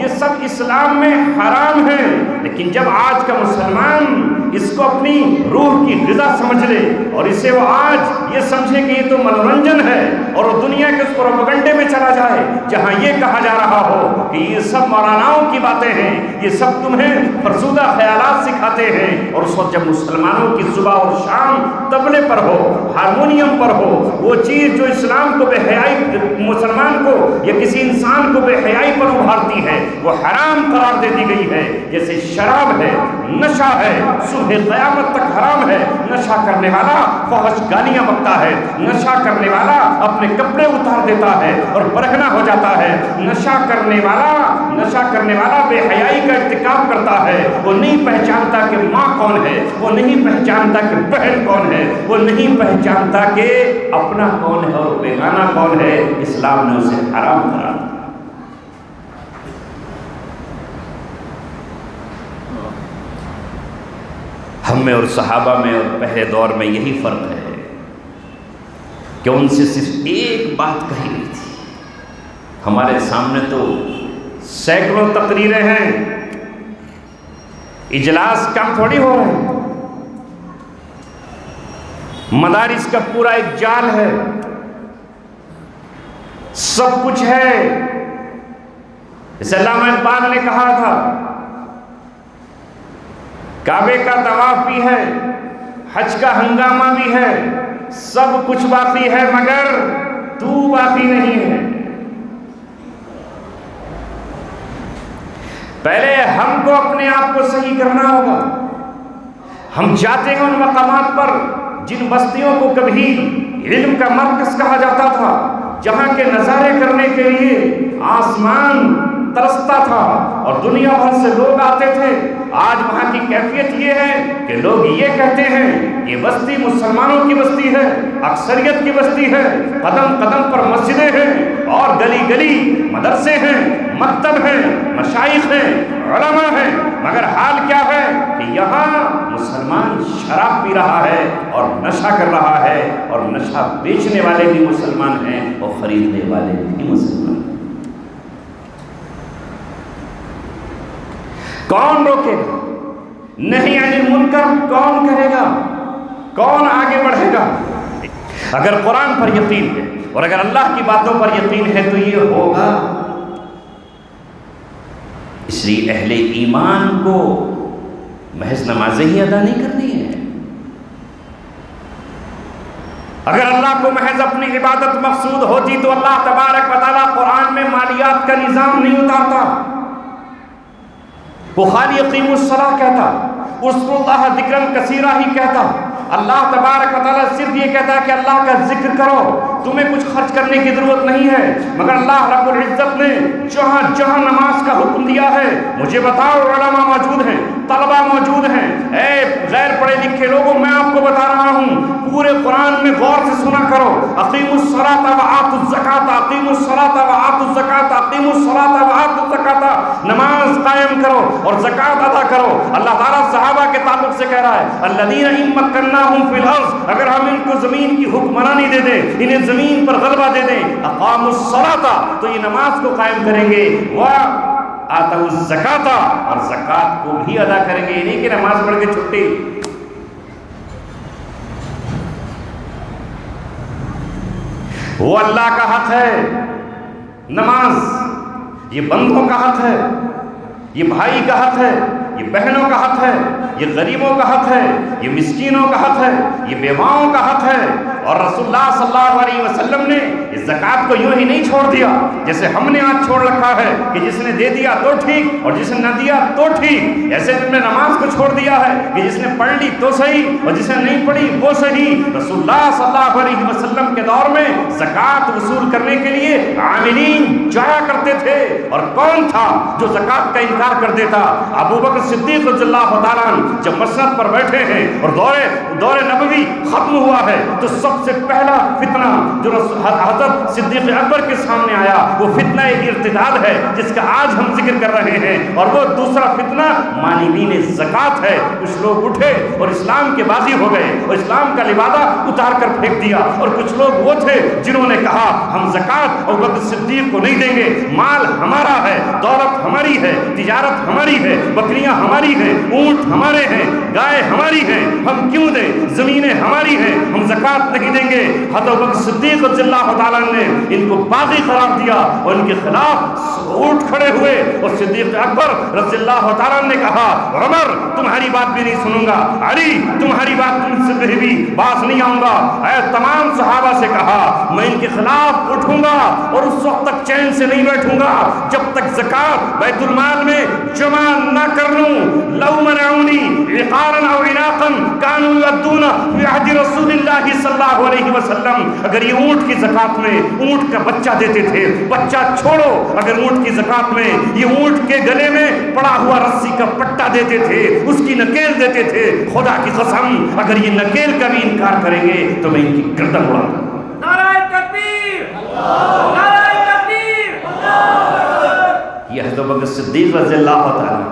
Speaker 1: یہ سب اسلام میں حرام ہے۔ لیکن جب آج کا مسلمان اس کو اپنی روح کی غذا سمجھ لے اور اسے وہ آج یہ سمجھے کہ یہ تو منورنجن ہے اور وہ دنیا کے اس پروپیگنڈے میں چلا جائے جہاں یہ کہا جا رہا ہو کہ یہ سب مولاناؤں کی باتیں ہیں، یہ سب تمہیں فرسودہ خیالات سکھاتے ہیں۔ اور اس وقت جب مسلمانوں کی صبح اور شام طبلے پر ہو، ہارمونیم پر ہو، وہ چیز جو اسلام کو بے حیائی، مسلمان کو یا کسی انسان کو بے حیائی پر ابھارتی ہے، وہ حرام قرار دے دی گئی ہے۔ جیسے شراب ہے، نشہ ہے، صبح قیامت تک حرام ہے۔ نشہ کرنے والا فحش گالیاں بکتا ہے، نشہ کرنے والا اپنے کپڑے اتار دیتا ہے اور برہنہ ہو جاتا ہے۔ نشہ کرنے والا بے حیائی کا ارتکاب کرتا ہے، وہ نہیں پہچانتا کہ ماں کون ہے، وہ نہیں پہچانتا کہ بہن کون ہے، وہ نہیں پہچانتا کہ اپنا کون ہے اور بیگانہ کون ہے۔ اسلام نے اسے حرام قرار دیا۔ ہم میں اور صحابہ میں اور پہلے دور میں یہی فرق ہے کہ ان سے صرف ایک بات کہی گئی تھی۔ ہمارے سامنے تو سینکڑوں تقریریں ہیں، اجلاس کم تھوڑی ہو رہے ہیں، مدارس کا پورا ایک جال ہے، سب کچھ ہے۔ جیسے علامہ اقبال نے کہا تھا، کعبے کا طواف بھی ہے، حج کا ہنگامہ بھی ہے، سب کچھ باقی ہے مگر تو باقی نہیں ہے۔ پہلے ہم کو اپنے آپ کو صحیح کرنا ہوگا۔ ہم جاتے ہیں ان مقامات پر جن بستیوں کو کبھی علم کا مرکز کہا جاتا تھا، جہاں کے نظارے کرنے کے لیے آسمان ترستا تھا اور دنیا بھر سے لوگ آتے تھے۔ آج وہاں کی کیفیت یہ ہے کہ لوگ یہ کہتے ہیں یہ بستی مسلمانوں کی بستی ہے، اکثریت کی بستی ہے، قدم قدم پر مسجدیں ہیں اور گلی گلی مدرسے ہیں، مکتب ہیں، مشائخ ہیں، علماء ہیں، مگر حال کیا ہے کہ یہاں مسلمان شراب پی رہا ہے اور نشہ کر رہا ہے، اور نشہ بیچنے والے بھی مسلمان ہیں اور خریدنے والے بھی مسلمان ہیں۔ کون روکے گا؟ نہیں عن المنکر کون کرے گا؟ کون آگے بڑھے گا؟ اگر قرآن پر یقین ہے اور اگر اللہ کی باتوں پر یقین ہے تو یہ ہوگا۔ اس لیے اہل ایمان کو محض نمازیں ہی ادا نہیں کرنی ہے۔ اگر اللہ کو محض اپنی عبادت مقصود ہوتی تو اللہ تبارک و تعالیٰ قرآن میں مالیات کا نظام نہیں اتارتا۔ وہ خالی اقیموا الصلاۃ کہتا، اذکروا اللہ ذکرا کثیرا ہی کہتا۔ اللہ تبارک و تعالیٰ صرف یہ کہتا ہے کہ اللہ کا ذکر کرو، تمہیں کچھ خرچ کرنے کی ضرورت نہیں ہے۔ مگر اللہ رب العزت نے جہاں جہاں نماز کا حکم دیا ہے، مجھے بتاؤ، علماء موجود ہیں، طلباء موجود ہیں، اے غیر پڑھے لکھے لوگوں، میں آپ کو بتا رہا ہوں، پورے قرآن میں غور سے سنا کرو۔ اقیموا الصلاۃ وآتوا الزکاۃ، اقیموا الصلاۃ وآتوا الزکاۃ، اقیموا الصلاۃ وآتوا الزکاۃ، نماز قائم کرو اور زکوٰۃ ادا کرو۔ اللہ تعالیٰ صحابہ کے تعلق سے کہہ رہا ہے، الذین ان مکناہم فی الارض، اگر ہم ان کو زمین کی حکمرانی دے دیں، انہیں زمین پر غلبہ دے دیں، اقاموا الصلاۃ، تو یہ نماز کو قائم کریں گے، وآتوا الزکاۃ، اور زکوٰۃ کو بھی ادا کریں گے۔ یہ نہیں کہ نماز پڑھ کے چھٹی۔ وہ اللہ کا حق ہے نماز، یہ بندوں کا حق ہے، یہ بھائی کا حق ہے، یہ بہنوں کا حق ہے، یہ غریبوں کا حق ہے، یہ مسکینوں کا حق ہے، یہ بیواؤں کا حق ہے۔ اور رسول اللہ صلی اللہ علیہ وسلم نے اس زکوٰۃ کو یوں ہی نہیں چھوڑ دیا جیسے ہم نے آج چھوڑ رکھا ہے کہ جس نے دے دیا تو ٹھیک اور جس نے نہ دیا تو ٹھیک۔ ایسے تم نے نماز کو چھوڑ دیا ہے کہ جس نے پڑھ لی تو صحیح اور جس نے نہیں پڑھی وہ صحیح۔ رسول اللہ صلی اللہ علیہ وسلم کے دور میں زکوٰۃ وصول کرنے کے لیے عاملین جایا کرتے تھے، اور کون تھا جو زکوٰۃ کا انکار کر دیتا؟ ابو بکر صدیق رضی اللہ تعالیٰ عنہ جب مسند پر بیٹھے ہیں اور دور نبوی ختم ہوا ہے تو سب سے پہلا فتنہ جو حضرت صدیق اکبر کے سامنے آیا، وہ فتنہ ارتداد ہے جس کا آج ہم ذکر کر رہے ہیں، اور وہ دوسرا فتنہ مانعین زکوٰۃ ہے۔ کچھ لوگ اٹھے اور اسلام کے باغی ہو گئے اور اسلام کا لبادہ اتار کر پھینک دیا، اور کچھ لوگ وہ تھے جنہوں نے کہا ہم زکوٰۃ اور بکر صدیق کو نہیں دیں گے، مال ہمارا ہے، دولت ہماری ہے، تجارت ہماری ہے، بکریاں ہماری ہیں، اونٹ ہمارے ہیں، گائے ہماری ہیں، ہم کیوں دیں، زمینیں ہماری ہیں، ہم زکوٰۃ نہیں دیں گے۔ حضرت بکر صدیق رضی اللہ تعالیٰ نے ان کو باغی قرار دیا اور ان کے خلاف اٹھ کھڑے ہوئے، اور صدیق اکبر رضی اللہ تعالیٰ نے کہا عمر تمہاری بات بھی نہیں سنوں گا، علی تمہاری بات سے بھی باز نہیں آؤں گا۔ اے تمام صحابہ سے کہا میں ان کے خلاف اٹھوں گا اور اس وقت تک چین سے نہیں بیٹھوں گا جب تک زکوٰۃ بیت المال میں جمع نہ کر لوں۔ لو منعونی عقارا او عناقا كانوا يؤدون في عهد رسول اللہ صلی اللہ علیہ وسلم، اگر یہ اونٹ کی زکوٰۃ میں اونٹ کا بچہ دیتے تھے، بچہ چھوڑو، اگر اونٹ کی زکوٰۃ میں یہ اونٹ کے گلے میں پڑا ہوا رسی کا پٹا دیتے تھے، اس کی نکیل دیتے تھے، خدا کی قسم اگر یہ نکیل کا بھی انکار کریں گے تو میں ان کی گردن اڑا دوں گا۔
Speaker 2: نعرہ تکبیر، نعرہ تکبیر۔
Speaker 1: یہ حضرت بکر صدیق رضی اللہ تعالیٰ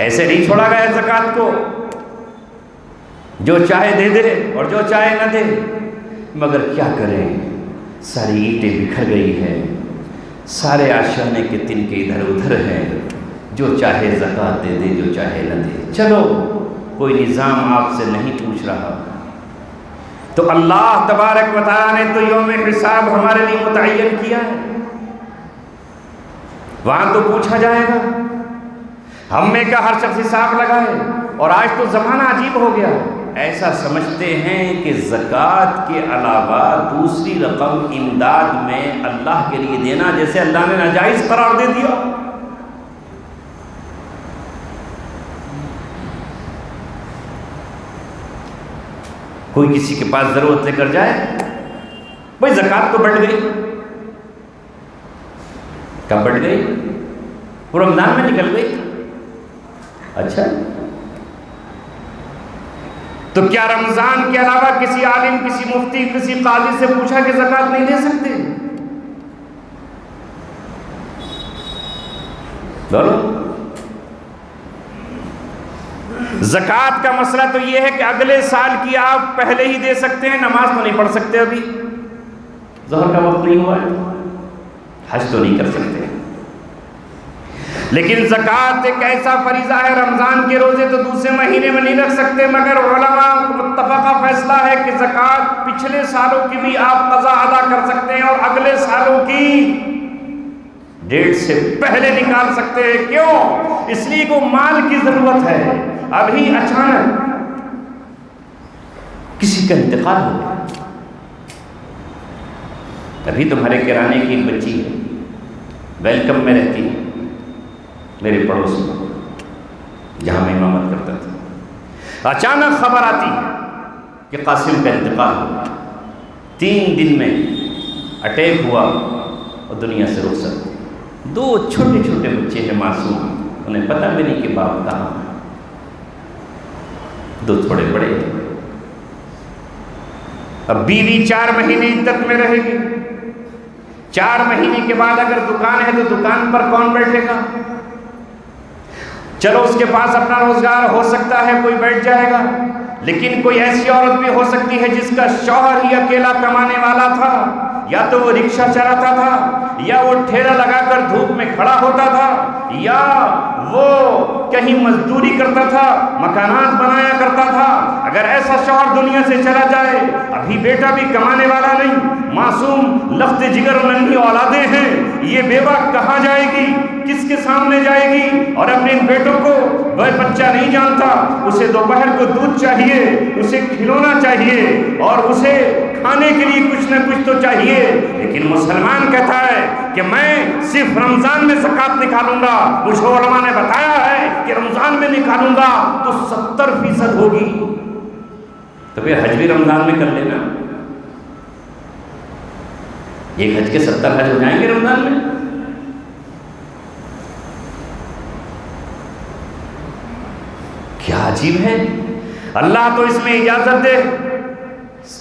Speaker 1: ایسے نہیں چھوڑا گیا زکوٰۃ کو، جو چاہے دے دے اور جو چاہے نہ دے، مگر کیا کریں، ساری اینٹیں بکھر گئی ہیں، سارے آشیانے کے تنکے ادھر ادھر ہیں، جو چاہے زکوٰۃ دے دے جو چاہے نہ دے، چلو کوئی نظام آپ سے نہیں پوچھ رہا۔ تو اللہ تبارک و تعالیٰ نے تو یوم حساب ہمارے لیے متعین کیا ہے، وہاں تو پوچھا جائے گا، ہم میں کا ہر شخص حساب لگائے۔ اور آج تو زمانہ عجیب ہو گیا، ایسا سمجھتے ہیں کہ زکوٰۃ کے علاوہ دوسری رقم امداد میں اللہ کے لیے دینا جیسے اللہ نے ناجائز قرار دے دیا۔ کوئی کسی کے پاس ضرورت لے کر جائے، بھائی زکوٰۃ تو بڑھ گئی، کب بڑھ گئی؟ وہ رمضان میں نکل گئی۔ اچھا تو کیا رمضان کے علاوہ کسی عالم، کسی مفتی، کسی قاضی سے پوچھا کہ زکوٰۃ نہیں دے سکتے؟ بولو، زکوٰۃ کا مسئلہ تو یہ ہے کہ اگلے سال کی آپ پہلے ہی دے سکتے ہیں، نماز تو نہیں پڑھ سکتے، ابھی ظہر کا وقت نہیں ہوا ہے، حج تو نہیں کر سکتے، لیکن زکوٰۃ ایک ایسا فریضہ ہے، رمضان کے روزے تو دوسرے مہینے میں نہیں رکھ سکتے، مگر علماء متفقہ فیصلہ ہے کہ زکوٰۃ پچھلے سالوں کی بھی آپ قضا ادا کر سکتے ہیں اور اگلے سالوں کی ڈیٹ سے پہلے نکال سکتے ہیں۔ کیوں؟ اس لیے کو مال کی ضرورت ہے، ابھی اچانک کسی کا انتقال ہو گیا، ابھی تمہارے کرانے کی ایک بچی ہے، ویلکم میں رہتی ہے، میرے پڑوس میں جہاں میں امامت کرتا تھا، اچانک خبر آتی ہے کہ قاسم کا انتقال ہوا، 3 دن میں اٹیک ہوا اور دنیا سے رخصت۔ 2 چھوٹے چھوٹے بچے ہیں معصوم، انہیں پتہ بھی نہیں کہ باپ کہاں ہے، 2 تھوڑے بڑے تھے۔ اب بیوی 4 مہینے عدت میں رہے گی، 4 مہینے کے بعد اگر دکان ہے تو دکان پر کون بیٹھے گا؟ چلو اس کے پاس اپنا روزگار ہو سکتا ہے، کوئی بیٹھ جائے گا، لیکن کوئی ایسی عورت بھی ہو سکتی ہے جس کا شوہر ہی اکیلا کمانے والا تھا، یا تو وہ رکشہ چلاتا تھا، یا وہ ٹھیلا لگا کر دھوپ میں کھڑا ہوتا تھا، یا وہ کہیں مزدوری کرتا تھا، مکانات بنایا کرتا تھا۔ اگر ایسا شوہر دنیا سے چلا جائے، ابھی بیٹا بھی کمانے والا نہیں، معصوم لخت جگر ننھی اولادیں ہیں، یہ بیوہ کہاں جائے گی، کس کے سامنے جائے گی؟ اور اپنے ان بیٹوں کو بچہ نہیں جانتا، اسے دوپہر کو دودھ چاہیے، اسے کھلونا چاہیے، اور اسے کھانے کے لیے کچھ نہ کچھ تو چاہیے، لیکن مسلمان کہتا ہے کہ میں صرف رمضان میں زکوٰۃ نکالوں گا۔ مجھے علماء نے بتایا ہے کہ رمضان میں نکالوں گا تو 70% ہوگی، تو پھر حج بھی رمضان میں کر لینا، ایک حج کے 70 حج ہو جائیں گے رمضان میں۔ کیا عجیب ہے، اللہ تو اس میں اجازت دے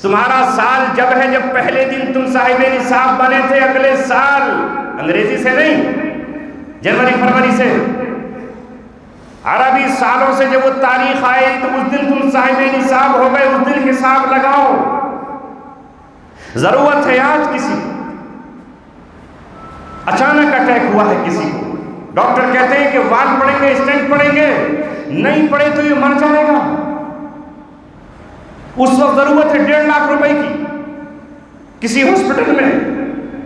Speaker 1: تمہارا سال جب ہے جب پہلے دن تم صاحب نصاب بنے تھے، اگلے سال انگریزی سے نہیں، جنوری فروری سے، عربی سالوں سے جب وہ تاریخ آئے تو اس دن تم صاحب نصاب ہو گئے، اس دن حساب لگاؤ۔ ضرورت ہے آج کسی کو، اچانک اٹیک ہوا ہے کسی کو، ڈاکٹر کہتے ہیں کہ وال پڑیں گے، اسٹینٹ پڑیں گے، نہیں پڑے تو یہ مر جائے گا، اس وقت ضرورت ہے 1.5 لاکھ روپے کی۔ کسی ہاسپٹل میں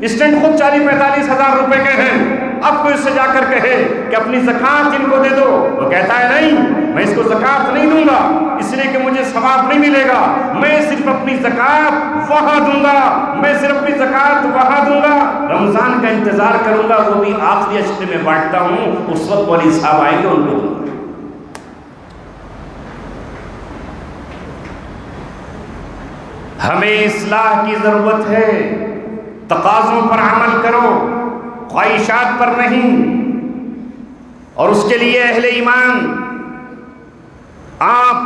Speaker 1: اسٹینٹ خود 40-45 ہزار روپے کے ہیں، اب کوئی اس سے جا کر کہے کہ اپنی زکوٰۃ ان کو دے دو، وہ کہتا ہے نہیں، میں اس کو زکوٰۃ نہیں دوں گا، اس لیے کہ مجھے ثواب نہیں ملے گا، میں صرف اپنی زکوٰۃ وہاں دوں گا، میں صرف اپنی زکوٰۃ وہاں دوں گا، رمضان کا انتظار کروں گا، وہ بھی آخری اشرے میں بانٹتا ہوں، اس وقت والی صاحب آئیں گے ان کو دوں گا۔ ہمیں اصلاح کی ضرورت ہے، تقاضوں پر عمل کرو، خواہشات پر نہیں، اور اس کے لیے اہل ایمان آپ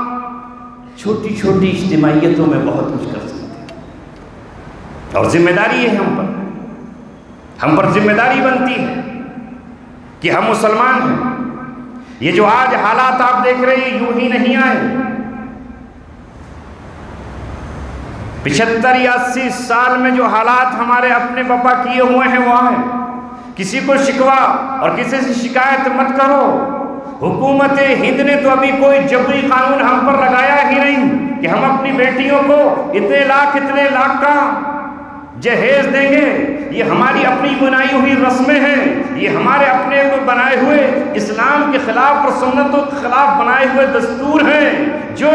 Speaker 1: چھوٹی چھوٹی اجتماعیتوں میں بہت کچھ کر سکتے ہیں، اور ذمہ داری ہے ہم پر ذمہ داری بنتی ہے کہ ہم مسلمان ہیں۔ یہ جو آج حالات آپ دیکھ رہے ہیں یوں ہی نہیں آئے، 75 یا 80 سال میں جو حالات ہمارے اپنے بپا کیے ہوئے ہیں وہ ہیں۔ کسی کو شکوہ اور کسی سے شکایت مت کرو۔ حکومت ہند نے تو ابھی کوئی جبری قانون ہم پر لگایا ہی نہیں کہ ہم اپنی بیٹیوں کو اتنے لاکھ کا جہیز دیں گے۔ یہ ہماری اپنی بنائی ہوئی رسمیں ہیں، یہ ہمارے اپنے بنائے ہوئے اسلام کے خلاف اور سنتوں کے خلاف بنائے ہوئے دستور ہیں جو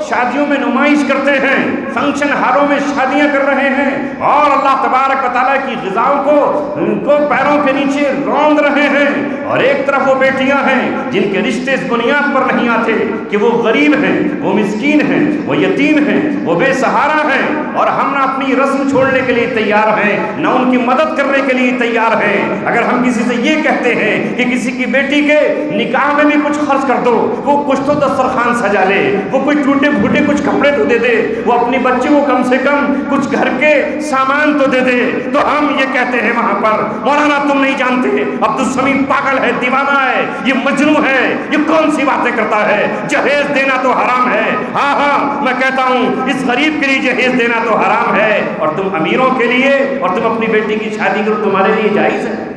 Speaker 1: شادیوں میں نمائش کرتے ہیں، فنکشن ہالوں میں شادیاں کر رہے ہیں، اور اللہ تبارک و تعالیٰ کی غذاؤں کو پیروں کے نیچے روند رہے ہیں۔ اور ایک طرف وہ بیٹیاں ہیں جن کے رشتے اس بنیاد پر نہیں آتے کہ وہ غریب ہیں، وہ مسکین ہیں، وہ یتیم ہیں، وہ بے سہارا ہیں، اور ہم نہ اپنی رسم چھوڑنے کے لیے تیار ہیں، نہ ان کی مدد کرنے کے لیے تیار ہیں۔ اگر ہم کسی سے یہ کہتے ہیں کہ کسی کی بیٹی کے نکاح میں بھی کچھ خرچ کر دو، وہ کچھ تو دسترخوان سجا لے، وہ کوئی ٹوٹے پھوٹے کچھ کپڑے تو دے دے، وہ اپنی بچے کو کم سے کم کچھ گھر کے سامان تو دے دے، تو ہم یہ کہتے ہیں وہاں پر مولانا تم نہیں جانتے، عبدالسمیع پاگل ہے، دیوانہ ہے، یہ مجنون ہے، یہ کون سی باتیں کرتا ہے، جہیز دینا تو حرام ہے۔ ہاں میں کہتا ہوں اس غریب کے لیے جہیز دینا تو حرام ہے، اور تم امیروں کے لیے اور تم اپنی بیٹی کی شادی کرو تمہارے لیے جائز ہے۔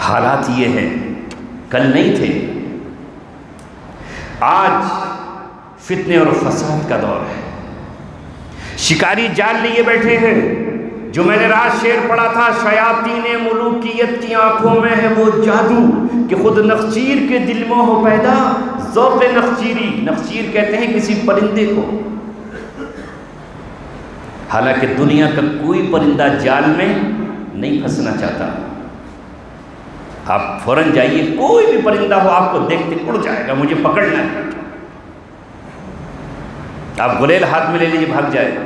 Speaker 1: حالات یہ ہیں، کل نہیں تھے، آج فتنے اور فساد کا دور ہے۔ شکاری جال لیے بیٹھے ہیں، جو میں نے رات شعر پڑھا تھا، شیاطین ملوکیت کی آنکھوں میں ہے وہ جادو کہ خود نخچیر کے دل میں ہو پیدا ذوق نخچیری۔ نخچیر کہتے ہیں کسی پرندے کو، حالانکہ دنیا کا کوئی پرندہ جال میں نہیں پھنسنا چاہتا۔ آپ فوراً جائیے، کوئی بھی پرندہ ہو آپ کو دیکھتے اڑ جائے گا، مجھے پکڑنا ہے۔ آپ گلیل ہاتھ میں لے لیجیے، بھاگ جائے گا،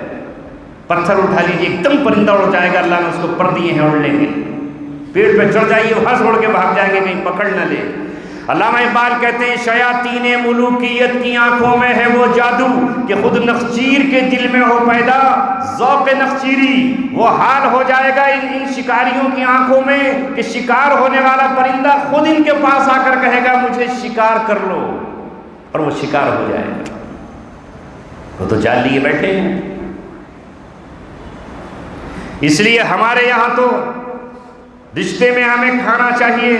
Speaker 1: پتھر اٹھا لیجیے، ایک دم پرندہ اڑ جائے گا، اللہ نے اس کو پر دیے ہیں اڑنے کے۔ پیڑ پہ چڑھ جائیے، وہاں سے اڑ کے بھاگ جائیں گے، کہیں پکڑ نہ لے۔ علامہ اقبال کہتے ہیں شیاطین ملوکیت کی آنکھوں میں ہے وہ جادو کہ خود نخچیر کے دل میں ہو پیدا ذوق نخچیری۔ وہ حال ہو جائے گا ان شکاریوں کی آنکھوں میں کہ شکار ہونے والا پرندہ خود ان کے پاس آ کر کہے گا مجھے شکار کر لو، اور وہ شکار ہو جائے گا۔ وہ تو جال لیے بیٹھے ہیں۔ اس لیے ہمارے یہاں تو رشتے میں ہمیں کھانا چاہیے،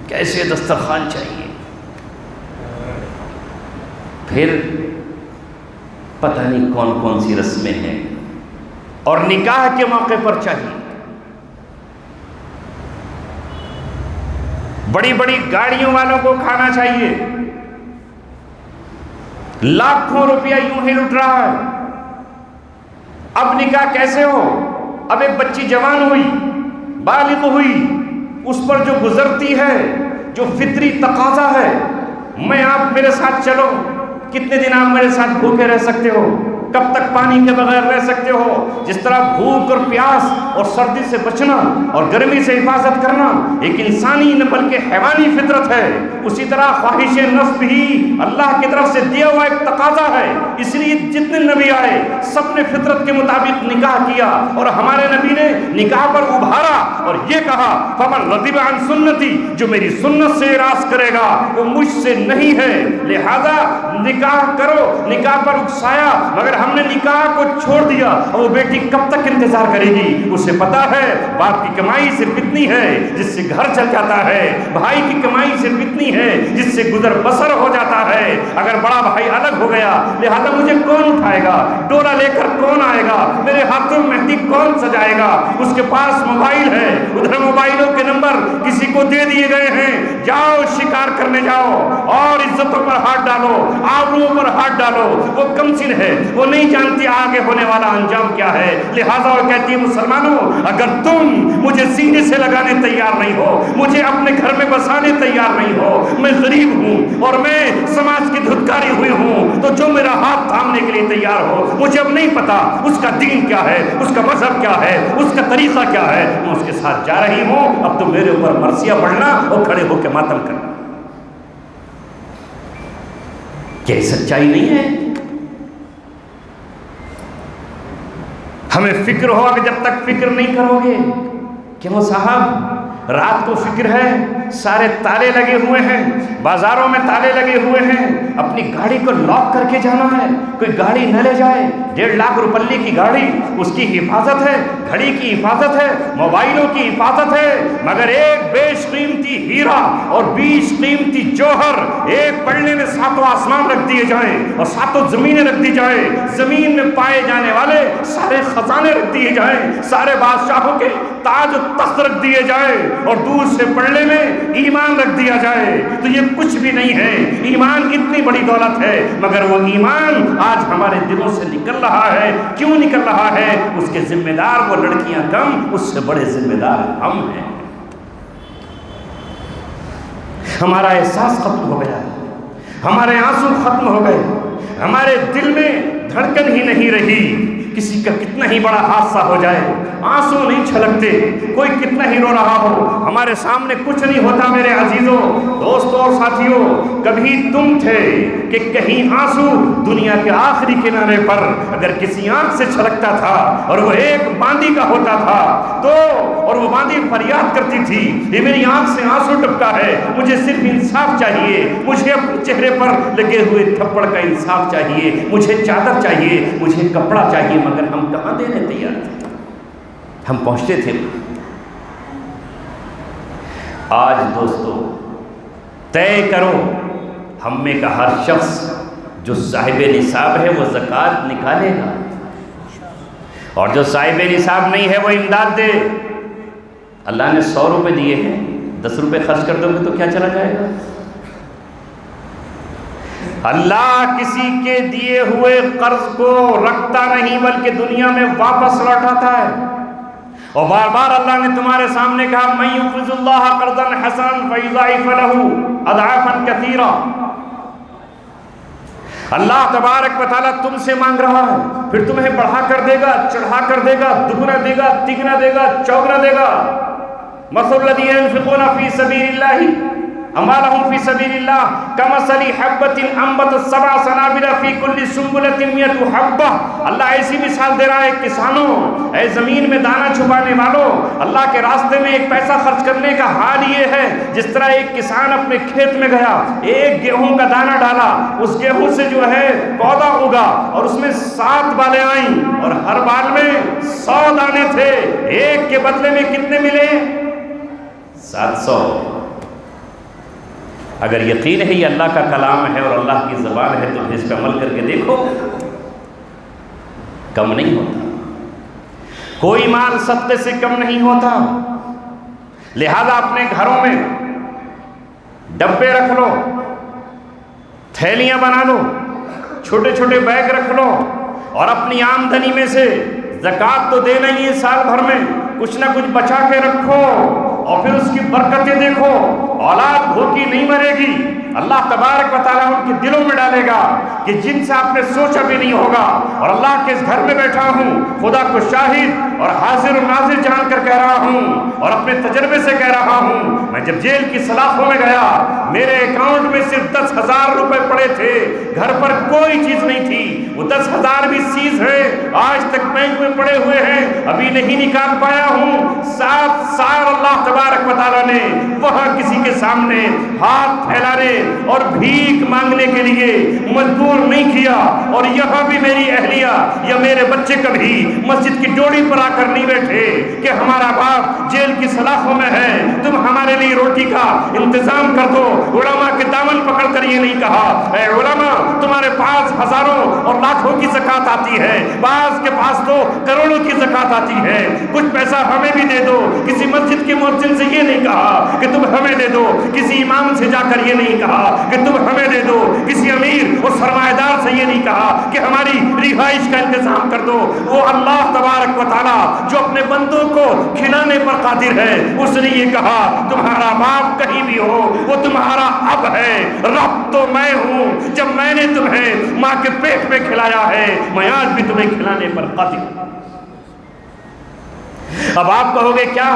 Speaker 1: کیسے دسترخوان چاہیے، پھر پتہ نہیں کون کون سی رسمیں ہیں، اور نکاح کے موقع پر چاہیے۔ بڑی بڑی گاڑیوں والوں کو کھانا چاہیے، لاکھوں روپیہ یوں ہی لٹ رہا ہے۔ اب نکاح کیسے ہو؟ اب ایک بچی جوان ہوئی، بالغ ہوئی، اس پر جو گزرتی ہے، جو فطری تقاضا ہے، میں آپ میرے ساتھ چلو، کتنے دن آپ میرے ساتھ بھوکے رہ سکتے ہو؟ کب تک پانی کے بغیر رہ سکتے ہو؟ جس طرح بھوک اور پیاس اور سردی سے بچنا اور گرمی سے حفاظت کرنا ایک انسانی نہ بلکہ حیوانی فطرت ہے، اسی طرح خواہش نفس بھی اللہ کی طرف سے دیا ہوا ایک تقاضا ہے۔ اس لیے جتنے نبی آئے سب نے فطرت کے مطابق نکاح کیا، اور ہمارے نبی نے نکاح پر ابھارا اور یہ کہا فمن رغب عن سنتی، جو میری سنت سے اعراض کرے گا وہ مجھ سے نہیں ہے۔ لہذا نکاح کرو، نکاح پر اکسایا، مگر ہم نے نکاح کو چھوڑ دیا، اور وہ بیٹی کب تک انتظار کرے گی؟ اسے پتا ہے باپ کی کمائی صرف اتنی ہے جس سے گھر چل جاتا ہے، بھائی کی کمائی صرف اتنی ہے جس سے گزر بسر ہو جاتا ہے، اگر بڑا بھائی الگ ہو گیا لہذا مجھے کون اٹھائے گا، ڈورا لے کر کون آئے گا، میرے ہاتھوں میں مہندی کون سجائے گا؟ اس کے پاس موبائل ہے، ادھر موبائلوں کے نمبر کسی کو دے دیے گئے ہیں، جاؤ شکار کرنے جاؤ اور عزتوں پر ہاتھ ڈالو، آبروؤں پر ہاتھ ڈالو۔ وہ کمسن ہے، وہ نہیں جانتی آگے ہونے والا انجام کیا ہے، لہذا وہ کہتی ہے مسلمانوں اگر تم مجھے سینے سے لگانے تیار نہیں ہو، مجھے اپنے گھر میں بسانے تیار نہیں ہو، میں غریب ہوں اور میں سماج کی دھتکاری ہوئی ہوں، تو جو میرا ہاتھ تھامنے کے لیے تیار ہو، مجھے اب نہیں پتا اس کا دین کیا ہے، اس کا مذہب کیا ہے، اس کا طریقہ کیا ہے، میں اس کے ساتھ جا رہی ہوں، اب تو میرے اوپر مرثیہ پڑھنا اور کھڑے ہو کے ماتم کرنا۔ کیا یہ سچائی نہیں ہے؟ ہمیں فکر ہوگا کہ جب تک فکر نہیں کرو گے، کیوں صاحب رات کو فکر ہے، سارے تالے لگے ہوئے ہیں، بازاروں میں تالے لگے ہوئے ہیں، اپنی گاڑی کو لاک کر کے جانا ہے، کوئی گاڑی نہ لے جائے، 1.5 لاکھ روپے کی گاڑی، اس کی حفاظت ہے، گھڑی کی حفاظت ہے، موبائلوں کی حفاظت ہے، مگر ایک بیش قیمتی ہیرا اور 20 قیمتی جوہر ایک پلڑے میں 7 آسمان رکھ دیے جائیں اور 7 زمینیں رکھ دی جائیں، زمین میں پائے جانے والے سارے خزانے رکھ دیے جائیں، سارے بادشاہوں کے تاج و تخت رکھ دیے جائیں، اور دور سے پلڑے میں ایمان رکھ دیا جائے، تو یہ کچھ بھی نہیں ہے۔ ایمان اتنی بڑی دولت ہے، مگر وہ ایمان آج ہمارے دلوں سے نکل رہا ہے۔ کیوں نکل رہا ہے؟ اس کے ذمہ دار وہ لڑکیاں کم، اس سے بڑے ذمہ دار ہم ہیں۔ ہمارا احساس ختم ہو گیا، ہمارے آنسو ختم ہو گئے، ہمارے دل میں دھڑکن ہی نہیں رہی۔ کسی کا کتنا ہی بڑا حادثہ ہو جائے آنسو نہیں چھلکتے، کوئی کتنا ہی رو رہا ہو ہمارے سامنے کچھ نہیں ہوتا۔ میرے عزیزوں، دوستوں اور ساتھیوں، کبھی تم تھے کہ کہیں آنسو دنیا کے آخری کنارے پر اگر کسی آنکھ سے چھلکتا تھا اور وہ ایک باندی کا ہوتا تھا تو، اور وہ باندی فریاد کرتی تھی یہ میری آنکھ سے آنسو ٹپکا ہے، مجھے صرف انصاف چاہیے، مجھے اپنے چہرے پر لگے ہوئے تھپڑ کا انصاف چاہیے، مجھے چادر چاہیے، مجھے کپڑا چاہیے، مگر ہم کہاں دینے تیار تھے؟ ہم پہنچتے تھے۔ آج دوستو طے کرو، ہم میں کا ہر شخص جو صاحب نصاب ہے وہ زکوٰۃ نکالے گا، اور جو صاحب نصاب نہیں ہے وہ امداد دے۔ اللہ نے 100 روپے دیے ہیں، 10 روپے خرچ کر دو گے تو کیا چلا جائے گا؟ اللہ کسی کے دیے ہوئے قرض کو رکھتا نہیں بلکہ دنیا میں واپس لوٹاتا ہے، اور بار بار اللہ نے تمہارے سامنے کہا مَن يُقْرِضُ اللَّهَ قَرْضًا حَسَنًا فَيُضَاعِفَ لَهُ أَضْعَافًا كَثِيرًا۔ اللہ تبارک و تعالیٰ تم سے مانگ رہا ہے، پھر تمہیں بڑھا کر دے گا، چڑھا کر دے گا، دگنا دے گا، تگنا دے گا، چوگنا دے گا۔ مَثَلُ الَّذِينَ يُنْفِقُونَ فِي سَبِيلِ اللَّهِ أَمْوَالَهُمْ فِي سَبِيلِ اللَّهِ كَمَثَلِ حَبَّةٍ أَنبَتَتْ 7 سَنَابِلَ فِي كُلِّ سُنبُلَةٍ 100 حَبَّةٍ۔ اللہ ایسی مثال دے رہا ہے، کسانوں، اے زمین میں دانہ چھپانے والوں، اللہ کے راستے میں ایک پیسہ خرچ کرنے کا حال یہ ہے جس طرح ایک کسان اپنے کھیت میں گیا، ایک گیہوں کا دانہ ڈالا، اس گیہوں سے جو ہے پودا اگا اور اس میں 7 بالیں آئیں، اور ہر بال میں 100 دانے تھے، ایک کے بدلے میں کتنے ملے؟ 700۔ اگر یقین ہے یہ اللہ کا کلام ہے اور اللہ کی زبان ہے تو اس پہ عمل کر کے دیکھو، کم نہیں ہوتا، کوئی مال صدقے سے کم نہیں ہوتا۔ لہذا اپنے گھروں میں ڈبے رکھ لو، تھیلیاں بنا لو، چھوٹے چھوٹے بیگ رکھ لو، اور اپنی آمدنی میں سے زکوٰۃ تو دینا ہی ہے سال بھر میں، کچھ نہ کچھ بچا کے رکھو، اور پھر اس کی برکتیں دیکھو۔ اولاد بھوکی نہیں مرے گی، اللہ تبارک و تعالیٰ ان کے دلوں میں ڈالے گا کہ جن سے آپ نے سوچا بھی نہیں ہوگا. اور اللہ کے اس گھر میں بیٹھا ہوں, خدا کو شاہد اور حاضر و ناظر جان کر کہہ رہا ہوں اور اپنے تجربے سے کہہ رہا ہوں, میں جب جیل کی سلاخوں میں گیا میرے اکاؤنٹ میں صرف 10,000 روپے پڑے تھے, گھر پر کوئی چیز نہیں تھی. وہ 10,000 بھی سیز ہے, آج تک بینک میں پڑے ہوئے ہیں, ابھی نہیں نکال پایا ہوں. 7 سال اللہ تبارک و تعالیٰ نے وہاں کسی کے سامنے ہاتھ پھیلانے اور بھیک مانگنے کے لیے مجبور نہیں کیا. اور یہاں بھی میری اہلیہ یا میرے بچے کبھی مسجد کی ڈوڑی پر آ کر نہیں بیٹھے کہ ہمارا باپ جیل کی سلاخوں میں ہے, تم ہمارے لیے روٹی کا انتظام کر دو. علماء کے دامن پکڑ کر یہ نہیں کہا, اے علماء تمہارے پاس ہزاروں اور لاکھوں کی زکوٰۃ آتی ہے, بعض کے پاس تو کروڑوں کی زکوٰۃ آتی ہے, کچھ پیسہ ہمیں بھی دے دو. کسی مسجد کے مؤذن سے یہ نہیں کہا کہ تم ہمیں دے دو, کسی امام سے جا کر یہ نہیں کہا کہ تم ہمیں دے دو, کسی امیر اور سرمایہ دار سے یہ نہیں کہا کہ ہماری رہائش کا انتظام کر دو. وہ اللہ تبارک و تعالیٰ جو اپنے بندوں کو کھلانے پر قادر ہے, اس نے یہ کہا تمہارا باپ کہیں بھی ہو وہ تمہارا اب ہے, رب تو میں ہوں. جب میں نے تمہیں ماں کے پیٹ میں کھلایا ہے, میں آج بھی تمہیں کھلانے پر قادر ہوں. اب آپ کہو گے کیا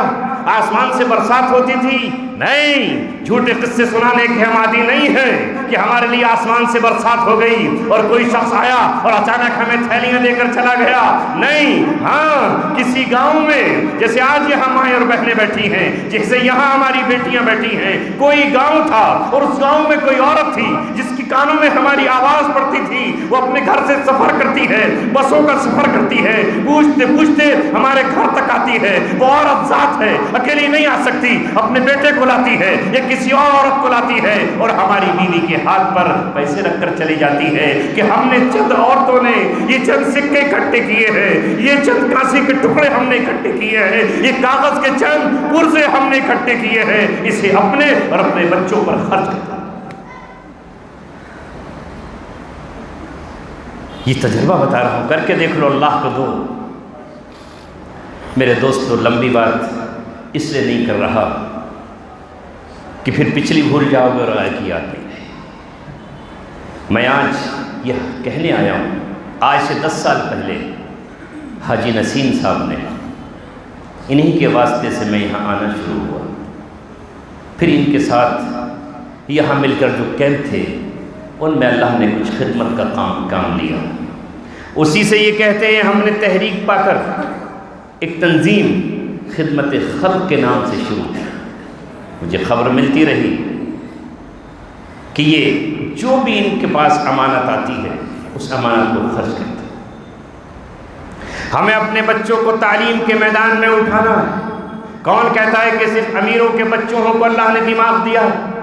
Speaker 1: آسمان سے برسات ہوتی تھی؟ نہیں, جھوٹے قصے سنانے کے ہم عادی نہیں ہیں کہ ہمارے لیے آسمان سے برسات ہو گئی اور کوئی شخص آیا اور اچانک ہمیں تھیلیاں دے کر چلا گیا. نہیں, ہاں کسی گاؤں میں جیسے آج یہاں مائیں اور بہنیں بیٹھی ہیں, جیسے یہاں ہماری بیٹیاں بیٹھی ہیں, کوئی گاؤں تھا اور اس گاؤں میں کوئی عورت تھی جس کی کانوں میں ہماری آواز پڑتی تھی. وہ اپنے گھر سے سفر کرتی ہے, بسوں کا سفر کرتی ہے, پوچھتے پوچھتے ہمارے گھر تک آتی ہے. وہ عورت ذات ہے, اکیلی نہیں آ سکتی, اپنے بیٹے کو لاتی ہے یا کسی اور عورت کو لاتی ہے اور ہماری بیوی کے ہاتھ پر پیسے رکھ کر چلی جاتی ہے کہ ہم نے چند عورتوں نے یہ چند سکے اکٹھے کیے ہیں, یہ چند کانسی کے ٹکڑے ہم نے اکٹھے کیے ہیں, یہ کاغذ کے چند پرزے ہم نے اکٹھے کیے ہیں, اسے اپنے اور اپنے بچوں پر خرچ کرتا. یہ تجربہ بتا رہا ہوں, کر کے دیکھ لو, اللہ کو دو. میرے دوستو, لمبی بات اس لیے نہیں کر رہا کہ پھر پچھلی بھول جاؤ گے اور آگے کی یاد نہیں رہے. میں آج یہ کہنے آیا ہوں, آج سے 10 سال پہلے حاجی نسیم صاحب نے, انہی کے واسطے سے میں یہاں آنا شروع ہوا. پھر ان کے ساتھ یہاں مل کر جو کیمپ تھے ان میں اللہ نے کچھ خدمت کا کام لیا. اسی سے یہ کہتے ہیں ہم نے تحریک پا کر ایک تنظیم خدمت خلق کے نام سے شروع کی. مجھے خبر ملتی رہی کہ یہ جو بھی ان کے پاس امانت آتی ہے اس امانت کو خرچ کرتے ہیں. ہمیں اپنے بچوں کو تعلیم کے میدان میں اٹھانا ہے. کون کہتا ہے کہ صرف امیروں کے بچوں کو اللہ نے دماغ دیا ہے؟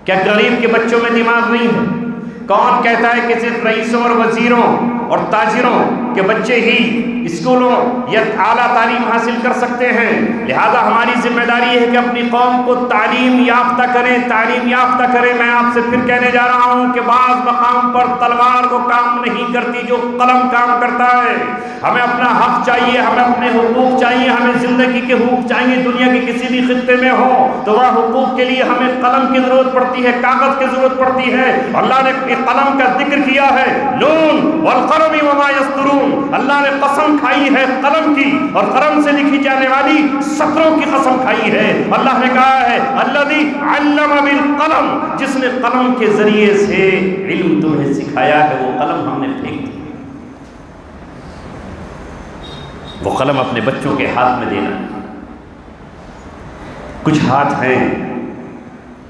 Speaker 1: کیا غریب کے بچوں میں دماغ نہیں ہے؟ کون کہتا ہے کہ صرف رئیسوں اور وزیروں اور تاجروں کے بچے ہی اسکولوں یا اعلیٰ تعلیم حاصل کر سکتے ہیں؟ لہذا ہماری ذمہ داری ہے کہ اپنی قوم کو تعلیم یافتہ کریں, تعلیم یافتہ کریں. میں آپ سے پھر کہنے جا رہا ہوں کہ بعض مقام پر تلوار وہ کام نہیں کرتی جو قلم کام کرتا ہے. ہمیں اپنا حق چاہیے, ہمیں اپنے حقوق چاہیے, ہمیں زندگی کے حقوق چاہیے. دنیا کے کسی بھی خطے میں ہو تو وہ حقوق کے لیے ہمیں قلم کی ضرورت پڑتی ہے, کاغذ کی ضرورت پڑتی ہے. اللہ نے قلم کا ذکر کیا ہے, نون والقلم وما یسطرون. اللہ نے قسم کھائی ہے قلم کی, اور قلم سے لکھی جانے والی سطروں کی قسم کھائی ہے. اللہ نے کہا ہے الذی علم بالقلم, جس نے قلم کے ذریعے سے علم تمہیں سکھایا ہے وہ قلم ہم نے پھینک دی. وہ قلم اپنے بچوں کے ہاتھ میں دینا. کچھ ہاتھ ہیں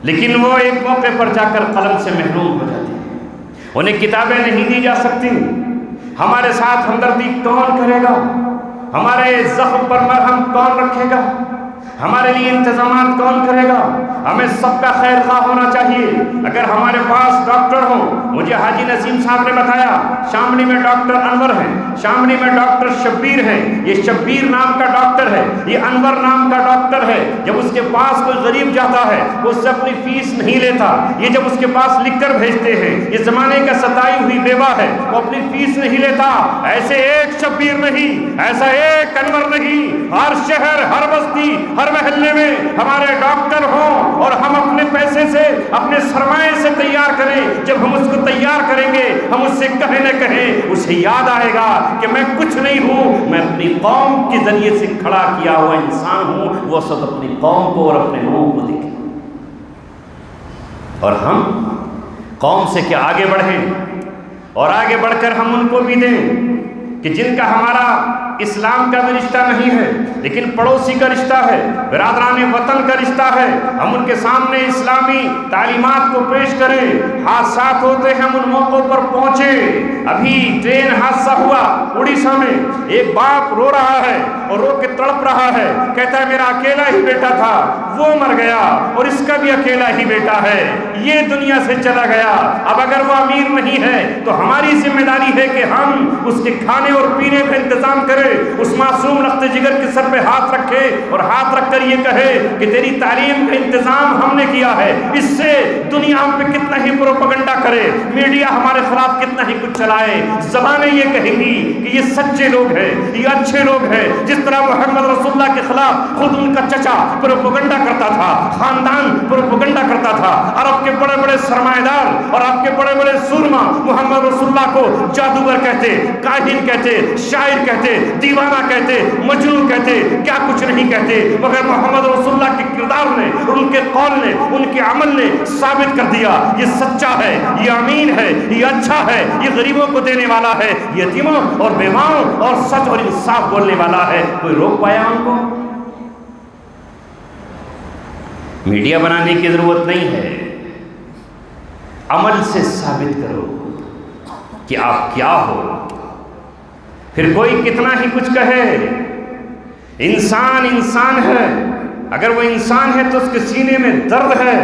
Speaker 1: لیکن وہ ایک موقع پر جا کر قلم سے محروم ہو جاتے ہیں, انہیں کتابیں نہیں دی جا سکتی. ہمارے ساتھ ہمدردی کون کرے گا؟ ہمارے زخم پر مرہم کون رکھے گا؟ ہمارے لیے انتظامات کون کرے گا؟ ہمیں سب کا خیر خواہ ہونا چاہیے. اگر ہمارے پاس ڈاکٹر ہوں, مجھے حاجی نسیم صاحب نے بتایا شاملی میں ڈاکٹر انور ہیں، شاملی میں ڈاکٹر شبیر ہیں، یہ شبیر نام کا ڈاکٹر ہے، یہ انور نام کا ڈاکٹر ہے۔ جب اس کے پاس کوئی غریب جاتا ہے وہ اس سے اپنی فیس نہیں لیتا، یہ جب اس کے پاس لکھ کر بھیجتے ہیں یہ زمانے کا ستائی ہوئی بیوہ ہے، وہ اپنی فیس نہیں لیتا۔ ایسے ایک شبیر نہیں، ایسا ایک انور نہیں، ہر شہر، ہر بستی، ہر محلے میں ہمارے ڈاکٹر ہوں اور ہم اپنے پیسے سے، اپنے سرمایے سے تیار کریں۔ جب ہم اس کو تیار کریں گے ہم اس سے کہیں نہ کہیں اسے یاد آئے گا کہ میں کچھ نہیں ہوں، میں اپنی قوم کے ذریعے سے کھڑا کیا ہوا انسان ہوں۔ وہ سب اپنی قوم کو اور اپنے لوگوں کو دیکھیں، اور ہم قوم سے کیا آگے بڑھیں اور آگے بڑھ کر ہم ان کو بھی دیں کہ جن کا ہمارا اسلام کا بھی رشتہ نہیں ہے لیکن پڑوسی کا رشتہ ہے، برادران وطن کا رشتہ ہے، ہم ان کے سامنے اسلامی تعلیمات کو پیش کریں۔ حادثات ہوتے ہیں ہم ان موقعوں پر پہنچیں۔ ابھی ٹرین حادثہ ہوا اڑیسہ میں، ایک باپ رو رہا ہے اور رو کے تڑپ رہا ہے، کہتا ہے میرا اکیلا ہی بیٹا تھا وہ مر گیا اور اس کا بھی اکیلا ہی بیٹا ہے، یہ دنیا سے چلا گیا۔ اب اگر وہ امیر نہیں ہے تو ہماری ذمہ داری ہے کہ ہم اس کے کھانے اور پینے کا انتظام کریں، اس معصوم رخت جگر کے سر پہ ہاتھ رکھے اور ہاتھ رکھ کر یہ کہے کہ تیری تعلیم کا انتظام ہم نے کیا ہے۔ اس سے دنیا ہم پہ کتنا ہی پروپیگنڈا کرے، میڈیا ہمارے خلاف کتنا ہی کچھ چلائے، زبانیں یہ کہیں گی کہ یہ سچے لوگ ہیں، یہ اچھے لوگ ہیں۔ جس طرح محمد رسول اللہ کے خلاف خود ان کا چچا پروپیگنڈا کرتا تھا، خاندان پروپیگنڈا کرتا تھا، عرب کے بڑے بڑے سرمایہ دار اور آپ کے بڑے بڑے سورما محمد رسول اللہ کو جادوگر کہتے، کاہن کہتے، شاعر کہتے، دیوانہ کہتے، مجنون کہتے، کیا کچھ نہیں کہتے، مگر محمد رسول اللہ کے کردار نے، ان کے قول نے، ان کے عمل نے ثابت کر دیا یہ سچا ہے، یہ امین ہے، یہ اچھا ہے، یہ غریبوں کو دینے والا ہے، یتیموں اور بیواؤں اور سچ اور انصاف بولنے والا ہے۔ کوئی روک پایا ان کو؟ میڈیا بنانے کی ضرورت نہیں ہے، عمل سے ثابت کرو کہ آپ کیا ہو۔ پھر کوئی کتنا ہی کچھ کہے، انسان انسان ہے، اگر وہ انسان ہے تو اس کے سینے میں درد ہے،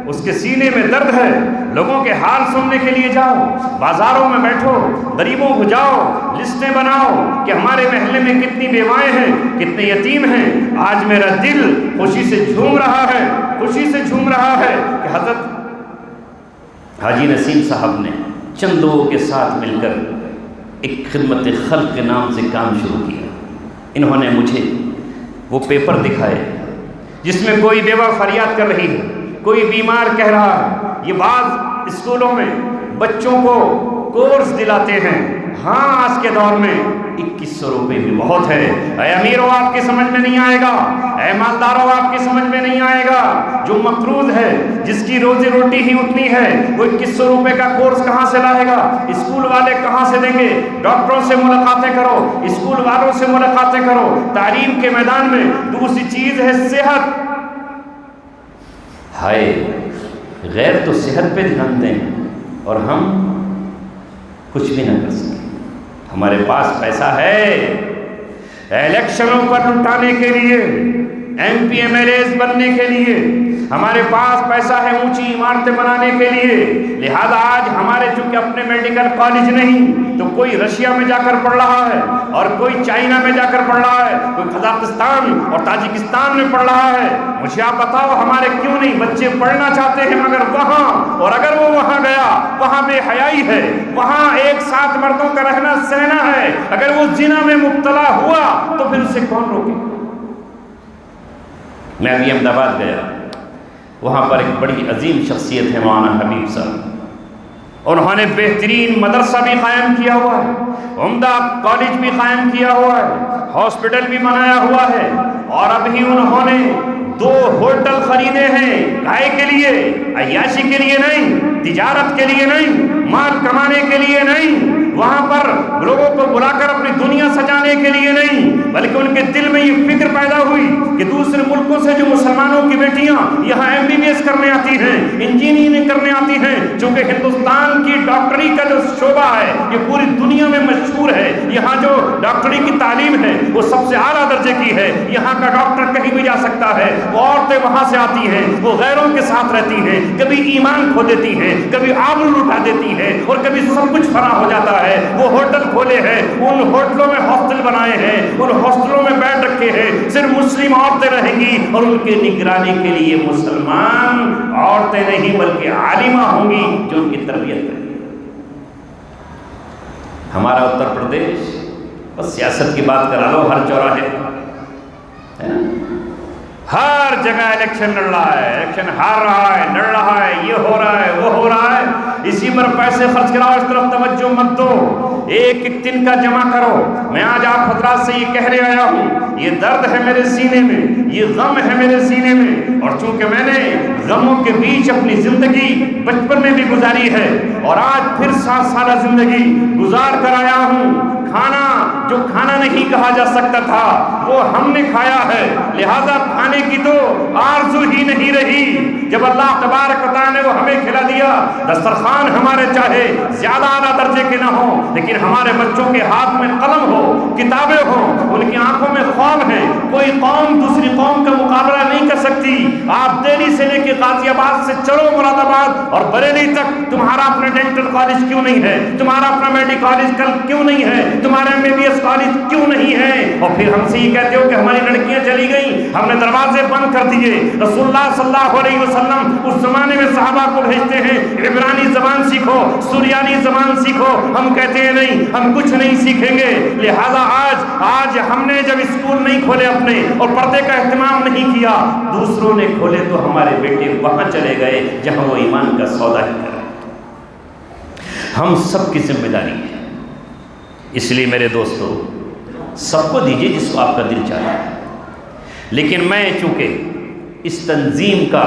Speaker 1: اس کے سینے میں درد ہے۔ لوگوں کے حال سننے کے لیے جاؤ، بازاروں میں بیٹھو، غریبوں کو جاؤ، لسٹیں بناؤ کہ ہمارے محلے میں کتنی بیوائیں ہیں، کتنے یتیم ہیں۔ آج میرا دل خوشی سے جھوم رہا ہے، خوشی سے جھوم رہا ہے کہ حضرت حاجی نسیم صاحب نے چند لوگوں کے ساتھ مل کر ایک خدمت خلق کے نام سے کام شروع کیا۔ انہوں نے مجھے وہ پیپر دکھائے جس میں کوئی بیوہ فریاد کر رہی ہے، کوئی بیمار کہہ رہا ہے۔ یہ بعض اسکولوں میں بچوں کو کورس دلاتے ہیں، ہاں آج کے دور میں 2100 روپے بھی بہت ہے۔ اے امیروں آپ کی سمجھ میں نہیں آئے گا، اے مالداروں آپ کی سمجھ میں نہیں آئے گا۔ جو مقروض ہے، جس کی روزی روٹی ہی اتنی ہے، وہ 2100 روپے کا کورس کہاں سے لائے گا؟ اسکول والے کہاں سے دیں گے؟ ڈاکٹروں سے ملاقاتیں کرو، اسکول والوں سے ملاقاتیں کرو۔ تعلیم کے میدان میں دوسری چیز ہے صحت۔ ہائے غیر تو صحت پہ دھیان دیں اور ہم کچھ بھی نہ کر سکیں۔ ہمارے پاس پیسہ ہے الیکشنوں پر لٹانے کے لیے، M P M L As بننے کے لیے، ہمارے پاس پیسہ ہے اونچی عمارتیں بنانے کے لیے۔ لہذا آج ہمارے چونکہ اپنے میڈیکل کالج نہیں، تو کوئی رشیا میں جا کر پڑھ رہا ہے اور کوئی چائنا میں جا کر پڑھ رہا ہے، کوئی قزاقستان اور تاجکستان میں پڑھ رہا ہے۔ مجھے آپ بتاؤ ہمارے کیوں نہیں بچے پڑھنا چاہتے ہیں مگر وہاں، اور اگر وہ وہاں گیا وہاں بے حیائی ہے، وہاں ایک ساتھ مردوں کا رہنا سہنا ہے، اگر وہ زنا میں مبتلا ہوا تو پھر اسے کون روکے؟ میں ابھی احمد آباد گیا، وہاں پر ایک بڑی عظیم شخصیت ہے مولانا حبیب صاحب، انہوں نے بہترین مدرسہ بھی قائم کیا ہوا ہے، عمدہ کالج بھی قائم کیا ہوا ہے، ہاسپٹل بھی بنایا ہوا ہے، اور ابھی انہوں نے 2 ہوٹل خریدے ہیں۔ کائے کے لیے؟ عیاشی کے لیے نہیں، تجارت کے لیے نہیں، مال کمانے کے لیے نہیں، وہاں پر لوگوں کو بلا کر اپنی دنیا سجانے کے لیے نہیں، بلکہ ان کے دل میں یہ فکر پیدا ہوئی کہ دوسرے ملکوں سے جو مسلمانوں کی بیٹیاں یہاں MBBS کرنے آتی ہیں، انجینئرنگ کرنے آتی ہیں، چونکہ ہندوستان کی ڈاکٹری کا جو شعبہ ہے یہ پوری دنیا میں مشہور ہے، یہاں جو ڈاکٹری کی تعلیم ہے وہ سب سے اعلیٰ درجے کی ہے، یہاں کا ڈاکٹر کہیں بھی جا سکتا ہے، وہ عورتیں وہاں سے آتی ہیں، وہ غیروں کے ساتھ رہتی ہیں، کبھی ایمان کھو دیتی ہیں، کبھی آبرو لٹا دیتی ہیں، اور کبھی سب کچھ فنا ہو جاتا ہے۔ وہ ہوٹل کھولے ہیں، ان ہوٹلوں میں ہاسٹل بنائے ہیں، ان ہاسٹلوں میں بیٹھ رکھے ہیں، صرف مسلم عورتیں رہیں گی اور ان کی نگرانی کے لیے مسلمان عورتیں نہیں بلکہ عالمہ ہوں گی جو ان کی تربیت کریں گی۔ ہمارا اتر پردیش بس سیاست کی بات کرا لو، ہر چوراہے ہر جگہ الیکشن لڑ رہا ہے، الیکشن ہار رہا ہے، لڑ رہا ہے، یہ ہو رہا ہے، وہ ہو رہا ہے، اسی پر پیسے خرچ کراؤ، اس طرف توجہ مت دو، ایک ایک دن کا جمع کرو۔ میں آج آپ حضرات سے یہ کہنے آیا ہوں، یہ درد ہے میرے سینے میں، یہ غم ہے میرے سینے میں، اور چونکہ میں نے غموں کے بیچ اپنی زندگی بچپن میں بھی گزاری ہے اور آج پھر 7 سالہ زندگی گزار کر آیا ہوں، کھانا جو کھانا نہیں کہا جا سکتا تھا وہ ہم نے کھایا ہے، لہذا کھانے کی تو آرزو ہی نہیں رہی۔ جب اللہ تبارک و تعالیٰ نے وہ ہمیں کھلا دیا، دسترخوان ہمارے چاہے زیادہ اعلیٰ درجے کے نہ ہوں لیکن ہمارے بچوں کے ہاتھ میں قلم ہو، کتابیں ہوں، ان کی آنکھوں میں خواب ہے، کوئی قوم دوسری قوم کا مقابلہ نہیں کر سکتی۔ آپ دہلی سے لے کے غازی آباد سے چلو مراد آباد اور بریلی تک، تمہارا اپنا ڈینٹل کالج کیوں نہیں ہے، تمہارا اپنا میڈیکل کالج کیوں نہیں ہے، تمہارا MBBS کالج کیوں نہیں ہے؟ اور پھر ہم سے یہ کہتے ہو کہ ہماری لڑکیاں چلی گئیں، ہم نے دروازے بند کر دیے۔ رسول اللہ صلی اللہ علیہ وسلم اس زمانے میں صحابہ کو بھیجتے ہیں عبرانی زبان سیکھو، سریانی زبان سیکھو، ہم کہتے ہیں نہیں، ہم کچھ نہیں سیکھیں گے۔ لہذا آج ہم نے جب اسکول نہیں کھولے اپنے اور پردے کا اہتمام نہیں کیا، دوسروں نے کھولے تو ہمارے بیٹے وہاں چلے گئے جہاں وہ ایمان کا سودا ہی کر رہے۔ ہم سب کی ذمہ داری ہے، اس لیے میرے دوستو سب کو دیجئے جس کو آپ کا دل چاہے، لیکن میں چونکہ اس تنظیم کا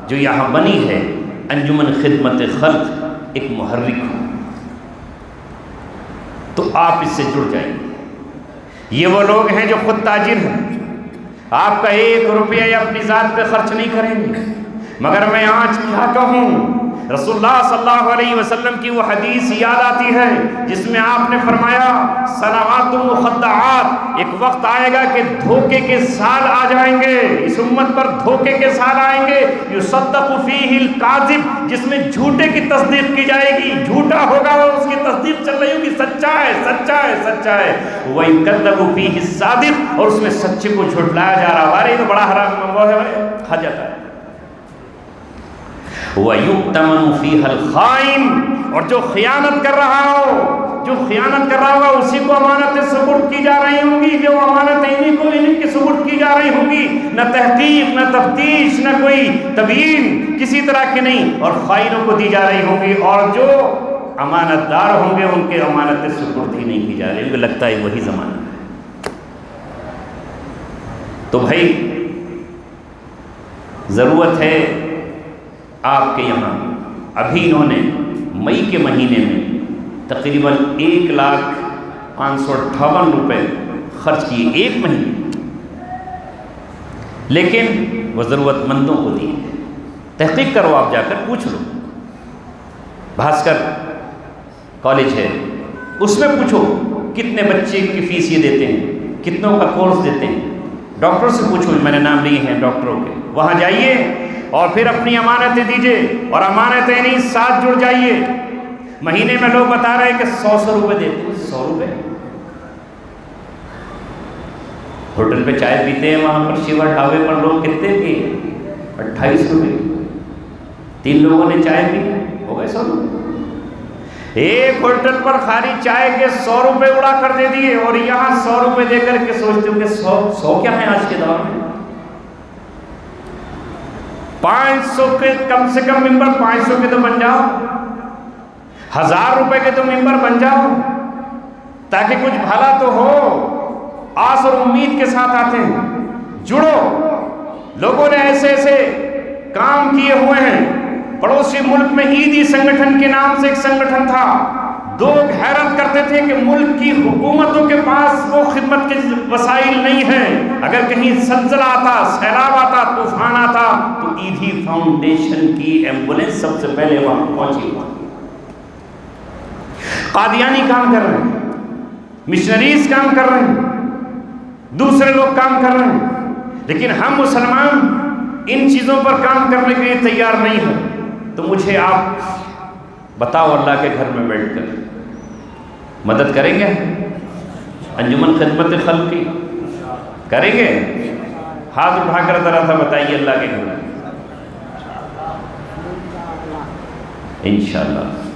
Speaker 1: جو یہاں بنی ہے انجمن خدمت خلق ایک محرک ہوں تو آپ اس سے جڑ جائیں گے۔ یہ وہ لوگ ہیں جو خود تاجر ہیں، آپ کا 1 روپیہ یا اپنی ذات پہ خرچ نہیں کریں گے، مگر میں آج کیا کہوں، رسول اللہ صلی اللہ علیہ وسلم کی وہ حدیث یاد آتی ہے جس میں آپ نے فرمایا سنوات مخدعات، ایک وقت آئے گا کہ دھوکے کے سال آ جائیں گے، اس امت پر دھوکے کے سال آئیں گے، یصدق فیہ الکاذب، جس میں جھوٹے کی تصدیق کی جائے گی، جھوٹا ہوگا اور اس کی تصدیق چل رہی ہوگی، سچا ہے سچا ہے سچا ہے، وَيُكَذَّبُ فِيهِ الصَّادِقُ، اور اس میں سچے کو جھٹلایا جا رہا، وارے تو بڑا حرام وہ ہے، کھا جاتا ہے۔ وَيُؤْتَمَنُ فِيهَا الْخَائِنُ، اور جو خیانت کر رہا ہو، جو خیانت کر رہا ہوگا اسی کو امانتیں سپرد کی جا رہی ہوں گی، جو امانتیں انہیں کی سپرد کی جا رہی ہوں گی، نہ تحقیق نہ تفتیش نہ کوئی تبیین کسی طرح کی نہیں، اور خائنوں کو دی جا رہی ہوں گی، اور جو امانت دار ہوں گے ان کے امانتیں سپرد ہی نہیں کی جا رہی، ان کو لگتا ہے وہی زمانہ ہے۔ تو بھائی ضرورت ہے آپ کے یہاں، ابھی انہوں نے مئی کے مہینے میں تقریباً 1,05,58 روپے خرچ کیے ایک مہینے، لیکن وہ ضرورت مندوں کو دیے۔ تحقیق کرو، آپ جا کر پوچھ لو، بھاسکر کالج ہے اس میں پوچھو کتنے بچے کی فیس یہ دیتے ہیں، کتنوں کا کورس دیتے ہیں، ڈاکٹر سے پوچھو، میں نے نام لیے ہیں ڈاکٹروں کے، وہاں جائیے اور پھر اپنی امانتیں دیجئے، اور امانتیں نہیں ساتھ جڑ جائیے۔ مہینے میں لوگ بتا رہے ہیں کہ 100 روپے دیتے ہیں، 100 روپے ہوٹل پہ چائے پیتے ہیں، وہاں پر شیوا ڈھابے پر لوگ کتنے پیے، 28 روپے، 3 لوگوں نے چائے پی، ہو گئے 100 روپے۔ ایک ہوٹل پر خالی چائے کے 100 روپے اڑا کر دے دیے، اور یہاں 100 روپے دے کر کے سوچتے ہو کہ 100 کیا ہے آج کے دور میں۔ 500 کے کم سے کم ممبر، 500 کے تو بن جاؤ، 1000 روپے کے تو ممبر بن جاؤ، تاکہ کچھ بھلا تو ہو۔ آس اور امید کے ساتھ آتے ہیں، جڑو۔ لوگوں نے ایسے ایسے کام کیے ہوئے ہیں، پڑوسی ملک میں عیدی سنگٹھن کے نام سے ایک سنگٹھن تھا، لوگ حیرت کرتے تھے کہ ملک کی حکومتوں کے پاس وہ خدمت کے وسائل نہیں ہیں، اگر کہیں زلزلہ آتا، سیلاب آتا، طوفان آتا تو ایدھی فاؤنڈیشن کی ایمبولینس سب سے پہلے وہاں پہنچی ہوتی۔ قادیانی کام کر رہے ہیں، مشنریز کام کر رہے ہیں، دوسرے لوگ کام کر رہے ہیں، لیکن ہم مسلمان ان چیزوں پر کام کرنے کے لیے تیار نہیں ہیں۔ تو مجھے آپ بتاؤ، اللہ کے گھر میں بیٹھ کر مدد کریں گے؟ انجمن خدمت خلق کی کریں گے؟ ہاتھ اٹھا کر ذرا سا بتائیے اللہ کے گھر میں۔ انشاءاللہ